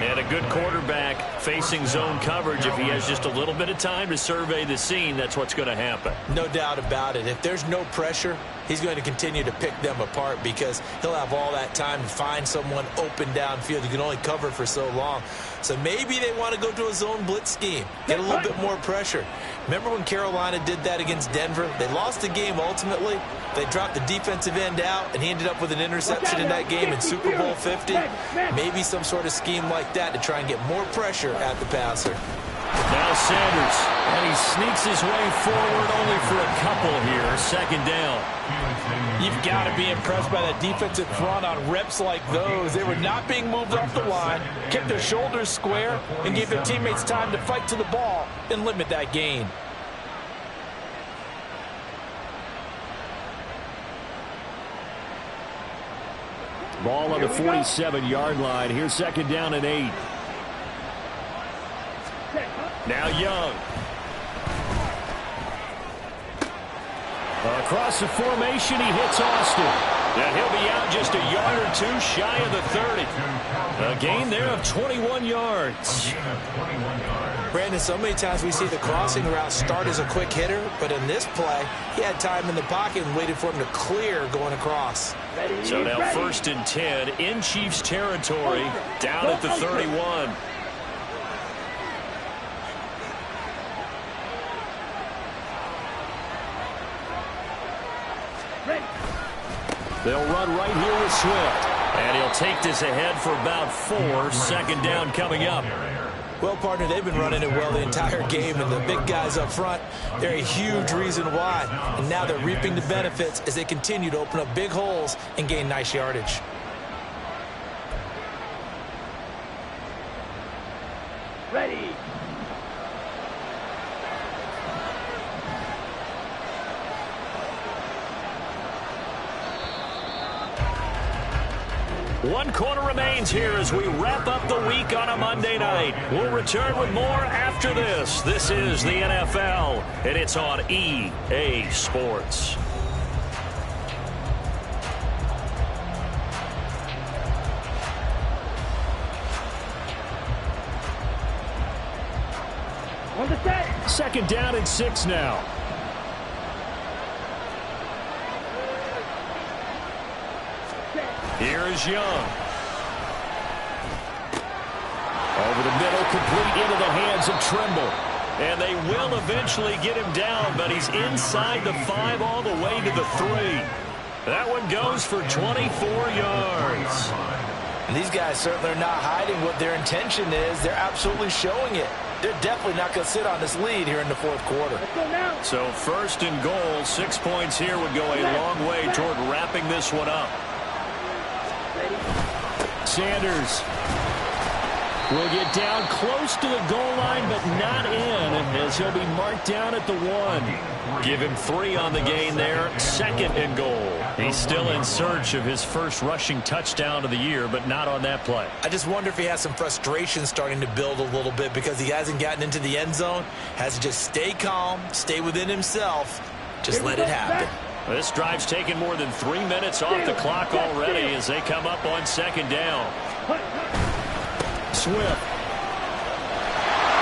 S4: And a good quarterback facing zone coverage. If he has just a little bit of time to survey the scene, that's what's going to happen.
S3: No doubt about it. If there's no pressure, he's going to continue to pick them apart because he'll have all that time to find someone open downfield. You can only cover for so long. So maybe they want to go to a zone blitz scheme, get a little bit more pressure. Remember when Carolina did that against Denver? They lost the game ultimately. They dropped the defensive end out, and he ended up with an interception in that game in Super Bowl 50. Maybe some sort of scheme like that to try and get more pressure at the passer.
S4: Now Sanders, and he sneaks his way forward only for a couple here. Second down.
S3: You've got to be impressed by that defensive front on reps like those. They were not being moved off the line, kept their shoulders square, and gave their teammates time to fight to the ball and limit that gain.
S1: Ball on the 47-yard line. Here's second down and 8.
S4: Now Young.
S1: Across the formation, he hits Austin.
S4: And he'll be out just a yard or two shy of the 30. A gain there of 21 yards.
S3: Brandon, so many times we see the crossing route start as a quick hitter, but in this play, he had time in the pocket and waited for him to clear going across.
S4: So now first and 10 in Chiefs territory, down at the 31.
S1: They'll run right here with Swift.
S4: And he'll take this ahead for about 4. Second down coming up.
S3: Well, partner, they've been running it well the entire game, and the big guys up front, they're a huge reason why. And now they're reaping the benefits as they continue to open up big holes and gain nice yardage.
S2: Ready.
S4: One quarter remains here as we wrap up the week on a Monday night. We'll return with more after this. This is the NFL, and it's on EA Sports.
S2: On the set.
S1: Second down and 6 now.
S4: is Young.
S1: Over the middle, complete into the hands of Trimble.
S4: And they will eventually get him down, but he's inside the 5 all the way to the 3. That one goes for 24 yards.
S3: And these guys certainly are not hiding what their intention is. They're absolutely showing it. They're definitely not going to sit on this lead here in the fourth quarter.
S1: So first and goal, 6 points here would go a long way toward wrapping this one up. Sanders will get down close to the goal line, but not in, as he'll be marked down at the 1.
S4: Give him 3 on the gain there. 2nd and goal.
S1: He's still in search of his first rushing touchdown of the year, but not on that play.
S3: I just wonder if he has some frustration starting to build a little bit because he hasn't gotten into the end zone. Has to just stay calm, stay within himself, just let it happen.
S1: This drive's taken more than 3 minutes off the clock already as they come up on 2nd down. Swift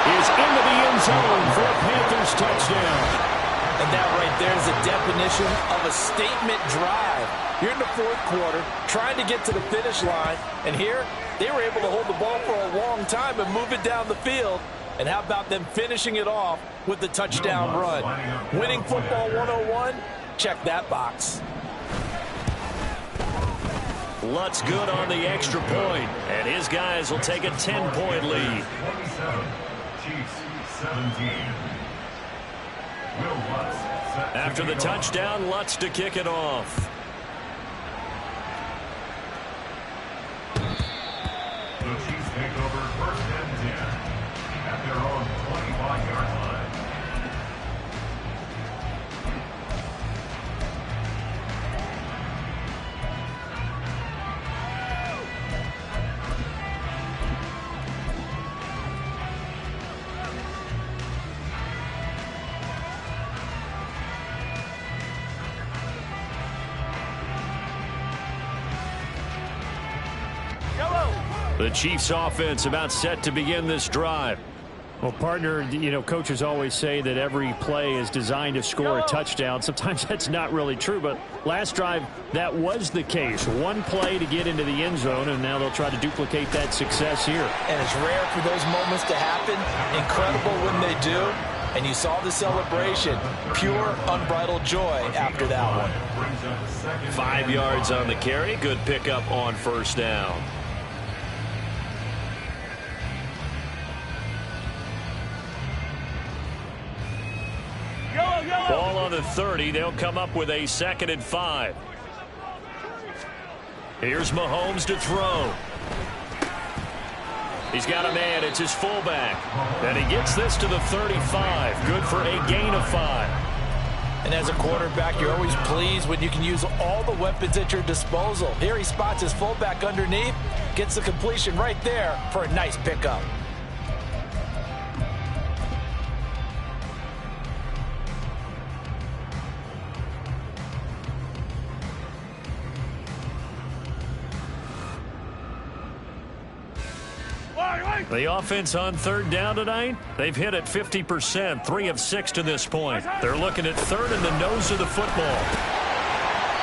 S1: is into the end zone for a Panthers touchdown.
S3: And that right there is a definition of a statement drive. You're in the fourth quarter, trying to get to the finish line, and here they were able to hold the ball for a long time and move it down the field. And how about them finishing it off with the touchdown run? Winning football 101, check that box.
S1: Lutz good on the extra point, and his guys will take a 10-point lead.
S5: 27, Chiefs 17. Will Lutz set
S1: After the touchdown, Lutz to kick it off.
S5: The Chiefs take over 1st and 10 at their own 25-yard line.
S1: The Chiefs offense about set to begin this drive. Well, partner, you know, coaches always say that every play is designed to score a touchdown. Sometimes that's not really true, but last drive, that was the case. One play to get into the end zone, and now they'll try to duplicate that success here.
S3: And it's rare for those moments to happen. Incredible when they do. And you saw the celebration. Pure, unbridled joy after that one.
S1: 5 yards on the carry. Good pickup on 1st down. Ball on the 30. They'll come up with a 2nd and 5. Here's Mahomes to throw. He's got a man. It's his fullback. And he gets this to the 35. Good for a gain of 5.
S3: And as a quarterback, you're always pleased when you can use all the weapons at your disposal. Here he spots his fullback underneath, gets the completion right there for a nice pickup.
S1: The offense on 3rd down tonight, they've hit at 50%, 3 of 6 to this point. They're looking at 3rd in the nose of the football.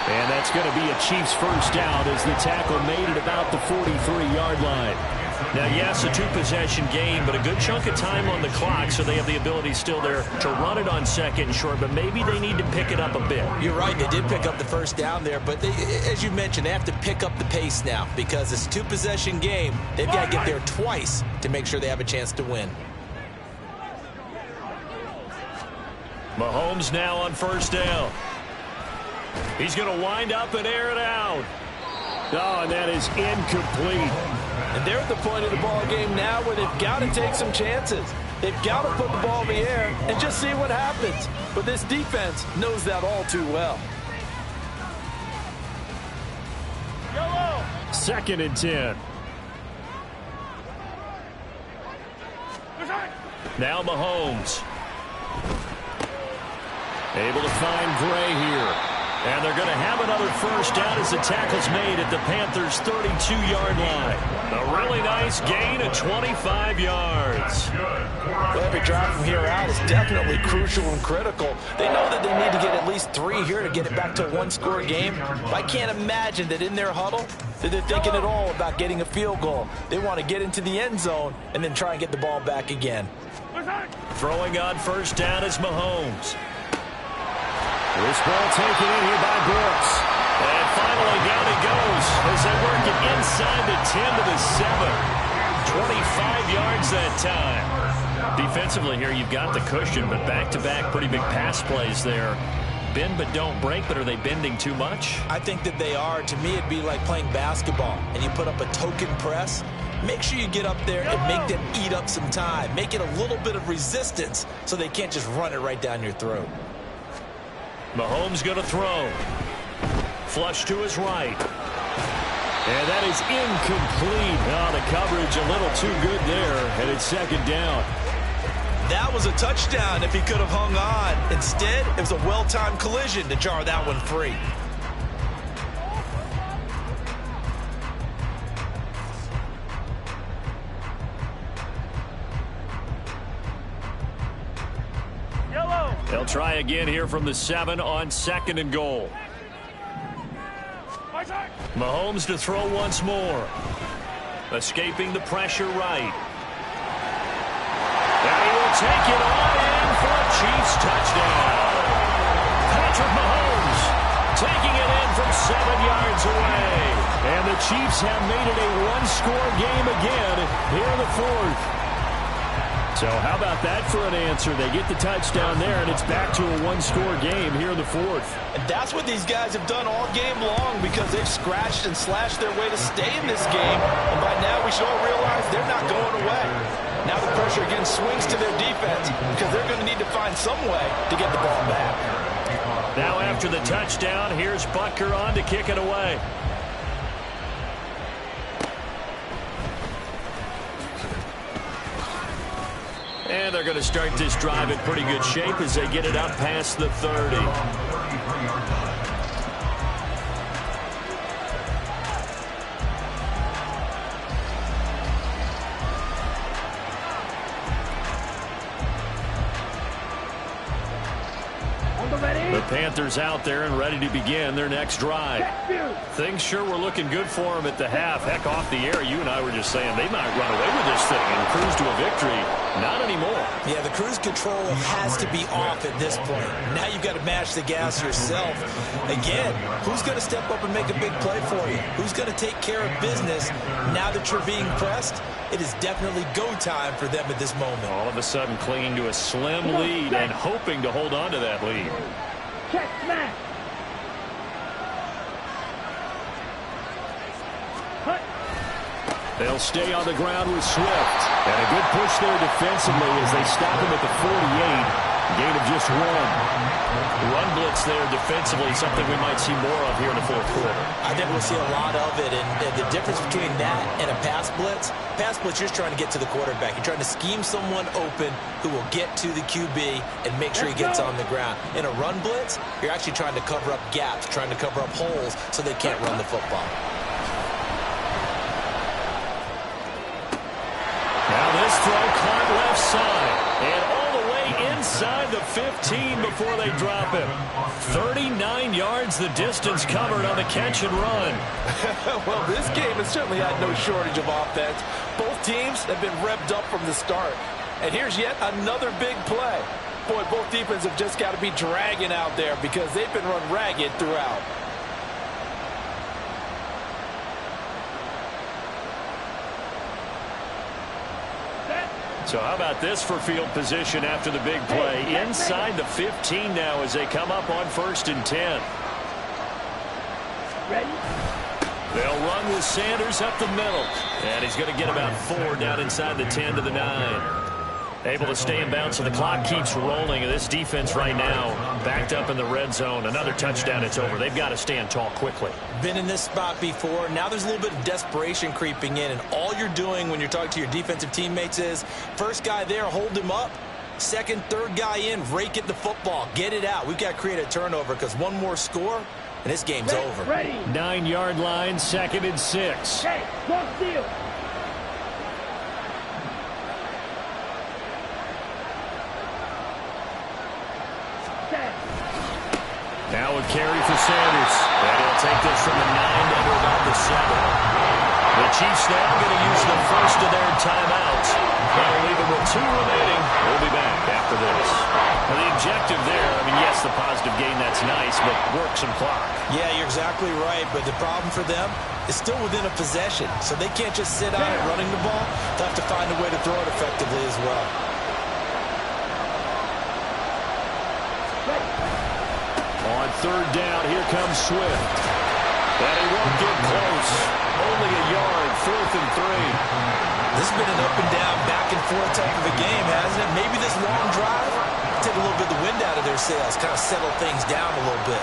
S1: And that's going to be a Chiefs first down as the tackle made at about the 43-yard line. Now, yes, a 2-possession game, but a good chunk of time on the clock, so they have the ability still there to run it on 2nd and short, but maybe they need to pick it up a bit.
S3: You're right, they did pick up the first down there, but they, as you mentioned, they have to pick up the pace now because it's a 2-possession game. They've got to get there twice to make sure they have a chance to win.
S1: Mahomes now on 1st down. He's going to wind up and air it out. Oh, and that is incomplete.
S3: And they're at the point of the ball game now where they've got to take some chances. They've got to put the ball in the air and just see what happens. But this defense knows that all too well.
S1: 2nd and 10. Now Mahomes. Able to find Gray here. And they're going to have another first down as the tackle's made at the Panthers' 32-yard line. A really nice gain of 25 yards.
S3: Well, every drive from here out is definitely crucial and critical. They know that they need to get at least 3 here to get it back to a one-score game. But I can't imagine that in their huddle that they're thinking at all about getting a field goal. They want to get into the end zone and then try and get the ball back again.
S1: Throwing on first down is Mahomes. This ball taken in here by Brooks. And finally down he goes as they work it inside the 10 to the 7. 25 yards that time. Defensively here, you've got the cushion, but back-to-back pretty big pass plays there. Bend but don't break, but are they bending too much?
S3: I think that they are. To me, it'd be like playing basketball, and you put up a token press. Make sure you get up there and make them eat up some time. Make it a little bit of resistance so they can't just run it right down your throat.
S1: Mahomes going to throw. Flush to his right. And that is incomplete. Oh, the coverage a little too good there, and it's second down.
S3: That was a touchdown if he could have hung on. Instead, it was a well-timed collision to jar that one free.
S1: They'll try again here from the 7 on 2nd and goal. Mahomes to throw once more. Escaping the pressure right. And he will take it on in for a Chiefs touchdown. Patrick Mahomes taking it in from 7 yards away. And the Chiefs have made it a one-score game again here in the 4th. So how about that for an answer? They get the touchdown there, and it's back to a one-score game here in the 4th.
S3: And that's what these guys have done all game long because they've scratched and slashed their way to stay in this game. And by now we should all realize they're not going away. Now the pressure again swings to their defense because they're going to need to find some way to get the ball back.
S1: Now after the touchdown, here's Butker on to kick it away. And they're going to start this drive in pretty good shape as they get it up past the 30. The Panthers out there and ready to begin their next drive. Things sure were looking good for them at the half. Heck, off the air, you and I were just saying they might run away with this thing and cruise to a victory. Not anymore.
S3: Yeah, the cruise control has to be off at this point. Now you've got to mash the gas yourself. Again, who's going to step up and make a big play for you? Who's going to take care of business now that you're being pressed? It is definitely go time for them at this moment.
S1: All of a sudden clinging to a slim lead and hoping to hold on to that lead.
S2: Check smash.
S1: They'll stay on the ground with Swift. And a good push there defensively as they stop him at the 48. Gain of just 1. Run blitz there defensively, something we might see more of here in the 4th quarter.
S3: I think we'll see a lot of it. And the difference between that and a pass blitz, you're just trying to get to the quarterback. You're trying to scheme someone open who will get to the QB and make sure he gets on the ground. In a run blitz, you're actually trying to cover up gaps, trying to cover up holes so they can't run the football.
S1: Now this throw caught left side. And all the way inside the 15 before they drop him. 39 yards the distance covered on the catch and run.
S3: Well, this game has certainly had no shortage of offense. Both teams have been revved up from the start. And here's yet another big play. Boy, both defenses have just got to be dragging out there because they've been run ragged throughout.
S1: So how about this for field position after the big play? Inside the 15 now as they come up on 1st and 10.
S2: Ready?
S1: They'll run with Sanders up the middle. And he's going to get about 4 down inside the 10 to the 9. Able to stay in bounds, so the clock keeps rolling. And this defense right now backed up in the red zone. Another touchdown, it's over. They've got to stand tall quickly.
S3: Been in this spot before. Now there's a little bit of desperation creeping in. And all you're doing when you're talking to your defensive teammates is, first guy there, hold him up. Second, third guy in, rake at the football. Get it out. We've got to create a turnover because one more score, and this game's over.
S2: Ready.
S1: 9-yard line, 2nd and 6.
S2: Okay, long steal.
S1: Now a carry for Sanders. And he'll take this from the 9 down to about the 7. The Chiefs now going to use the first of their timeouts. They'll leave it with 2 remaining. We'll be back after this. Now the objective there, I mean, yes, the positive gain, that's nice, but work some clock.
S3: Yeah, you're exactly right, but the problem for them is still within a possession, so they can't just sit on it running the ball. They'll have to find a way to throw it effectively as well.
S1: On 3rd down, here comes Swift. And he won't get close. Only a yard, 4th and 3.
S3: This has been an up and down, back and forth type of a game, hasn't it? Maybe this long drive take a little bit of the wind out of their sails, kind of settle things down a little bit.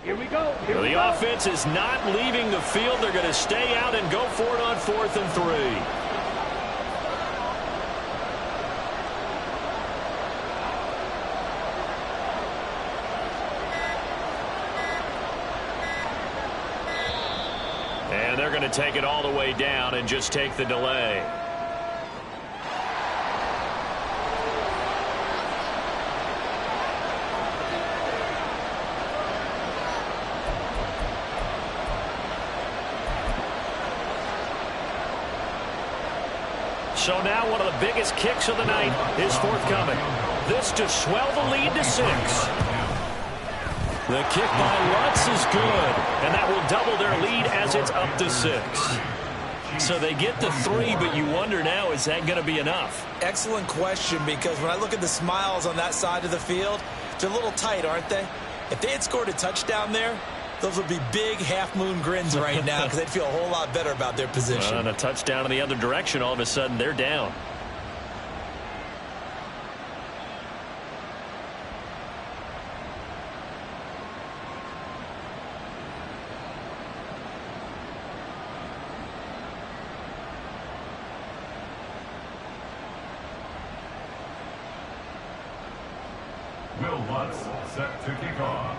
S2: Here we go. Here we
S1: The
S2: go.
S1: offense is not leaving the field. They're going to stay out and go for it on 4th and 3. And they're going to take it all the way down and just take the delay. So now one of the biggest kicks of the night is forthcoming. This to swell the lead to 6. The kick by Lutz is good, and that will double their lead as it's up to 6. So they get the 3, but you wonder now, is that going to be enough?
S3: Excellent question, because when I look at the smiles on that side of the field, they're a little tight, aren't they? If they had scored a touchdown there, those would be big half-moon grins right now because they'd feel a whole lot better about their position.
S1: And a touchdown in the other direction, all of a sudden they're down.
S5: Will Lutz set to kick off.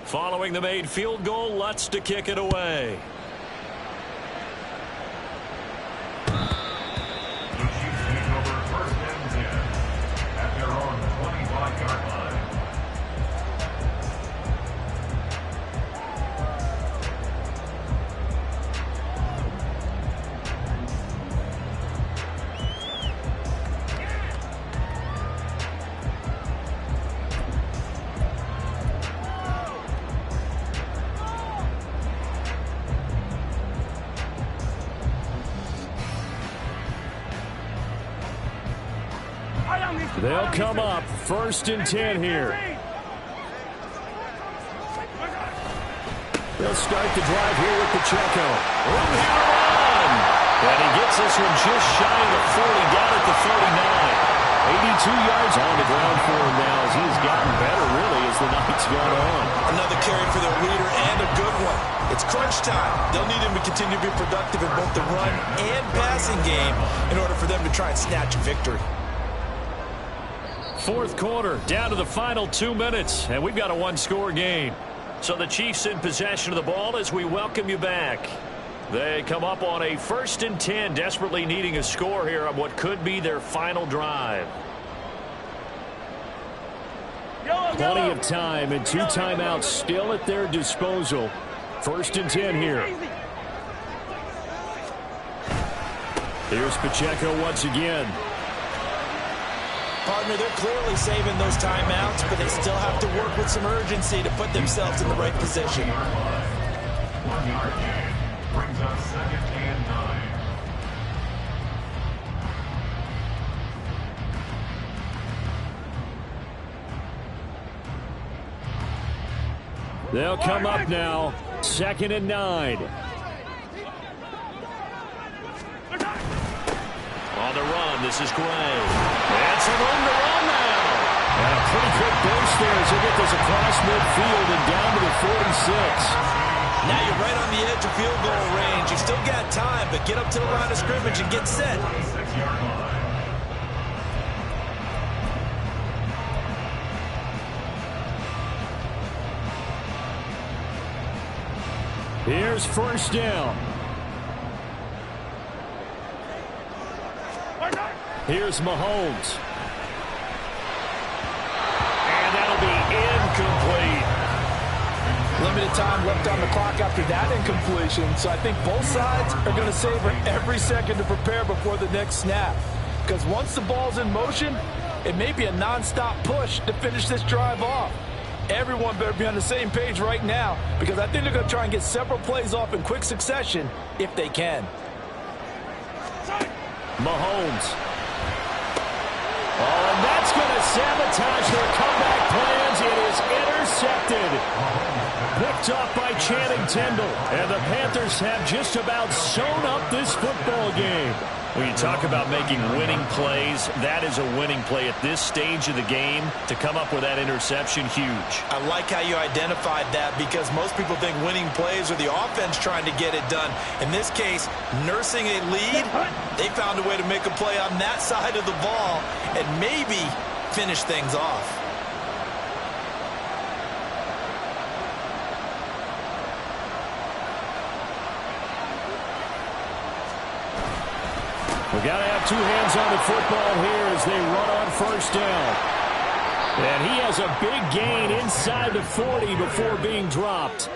S1: Following the made field goal, Lutz to kick it away.
S5: The Chiefs take over 1st and 10 at their own 25-yard line.
S1: They'll come up 1st and 10 here. They'll start the drive here with Pacheco. Room here to run. And he gets this one just shy of the 40, down at the 49. 82 yards on the ground for him now as he's gotten better, really, as the night's gone on.
S3: Another carry for their leader and a good one. It's crunch time. They'll need him to continue to be productive in both the run and passing game in order for them to try and snatch a victory.
S1: Fourth quarter, down to the final 2 minutes, and we've got a one-score game.
S4: So the Chiefs in possession of the ball as we welcome you back. They come up on a 1st and 10, desperately needing a score here on what could be their final drive.
S1: Plenty of time and 2 timeouts still at their disposal. 1st and 10 here. Here's Pacheco once again.
S3: Partner, they're clearly saving those timeouts, but they still have to work with some urgency to put themselves in the right position.
S5: 1 yard gain brings up 2nd and 9.
S1: They'll come up now. 2nd and 9.
S4: On the run, this is Gray. And some room to run now.
S1: And a pretty quick burst there as he gets this across midfield and down to the 46.
S3: Now you're right on the edge of field goal range. You still got time, but get up to the line of scrimmage and get set.
S5: 6-yard line.
S1: Here's 1st down. Here's Mahomes.
S4: And that'll be incomplete.
S3: Limited time left on the clock after that incompletion, so I think both sides are going to savor every second to prepare before the next snap. Because once the ball's in motion, it may be a nonstop push to finish this drive off. Everyone better be on the same page right now, because I think they're going to try and get several plays off in quick succession if they can.
S1: Mahomes. Oh, and that's going to sabotage their comeback plans. It is intercepted. Picked off by Channing Tindall. And the Panthers have just about sewn up this football game.
S4: When you talk about making winning plays, that is a winning play at this stage of the game. To come up with that interception, huge.
S3: I like how you identified that, because most people think winning plays are the offense trying to get it done. In this case, nursing a lead, they found a way to make a play on that side of the ball and maybe finish things off.
S1: We got to have 2 hands on the football here as they run on 1st down. And he has a big gain inside the 40 before being dropped.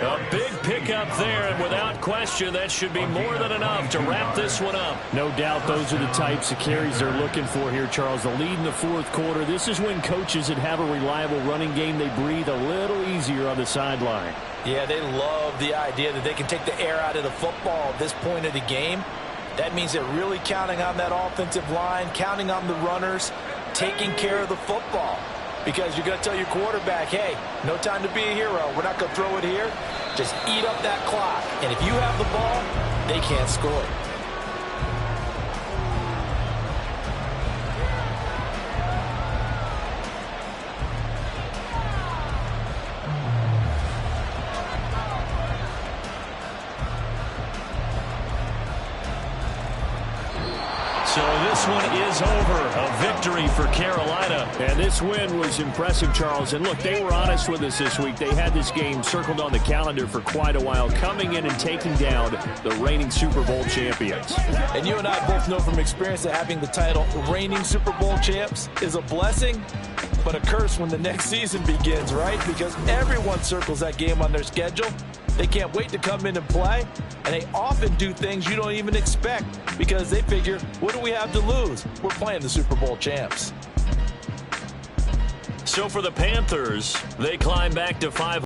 S4: A big pickup there, and without question, that should be more than enough to wrap this one up.
S1: No doubt those are the types of carries they're looking for here, Charles. The lead in the 4th quarter. This is when coaches that have a reliable running game, they breathe a little easier on the sideline.
S3: Yeah, they love the idea that they can take the air out of the football at this point of the game. That means they're really counting on that offensive line, counting on the runners, taking care of the football. Because you're going to tell your quarterback, hey, no time to be a hero. We're not going to throw it here. Just eat up that clock. And if you have the ball, they can't score.
S4: So this one is over. A victory for Carolina.
S1: And this win was impressive, Charles. And look, they were honest with us this week. They had this game circled on the calendar for quite a while, coming in and taking down the reigning Super Bowl champions.
S3: And you and I both know from experience that having the title reigning Super Bowl champs is a blessing, but a curse when the next season begins, right? Because everyone circles that game on their schedule. They can't wait to come in and play, and they often do things you don't even expect because they figure, what do we have to lose? We're playing the Super Bowl champs.
S4: So for the Panthers, they climb back to 500.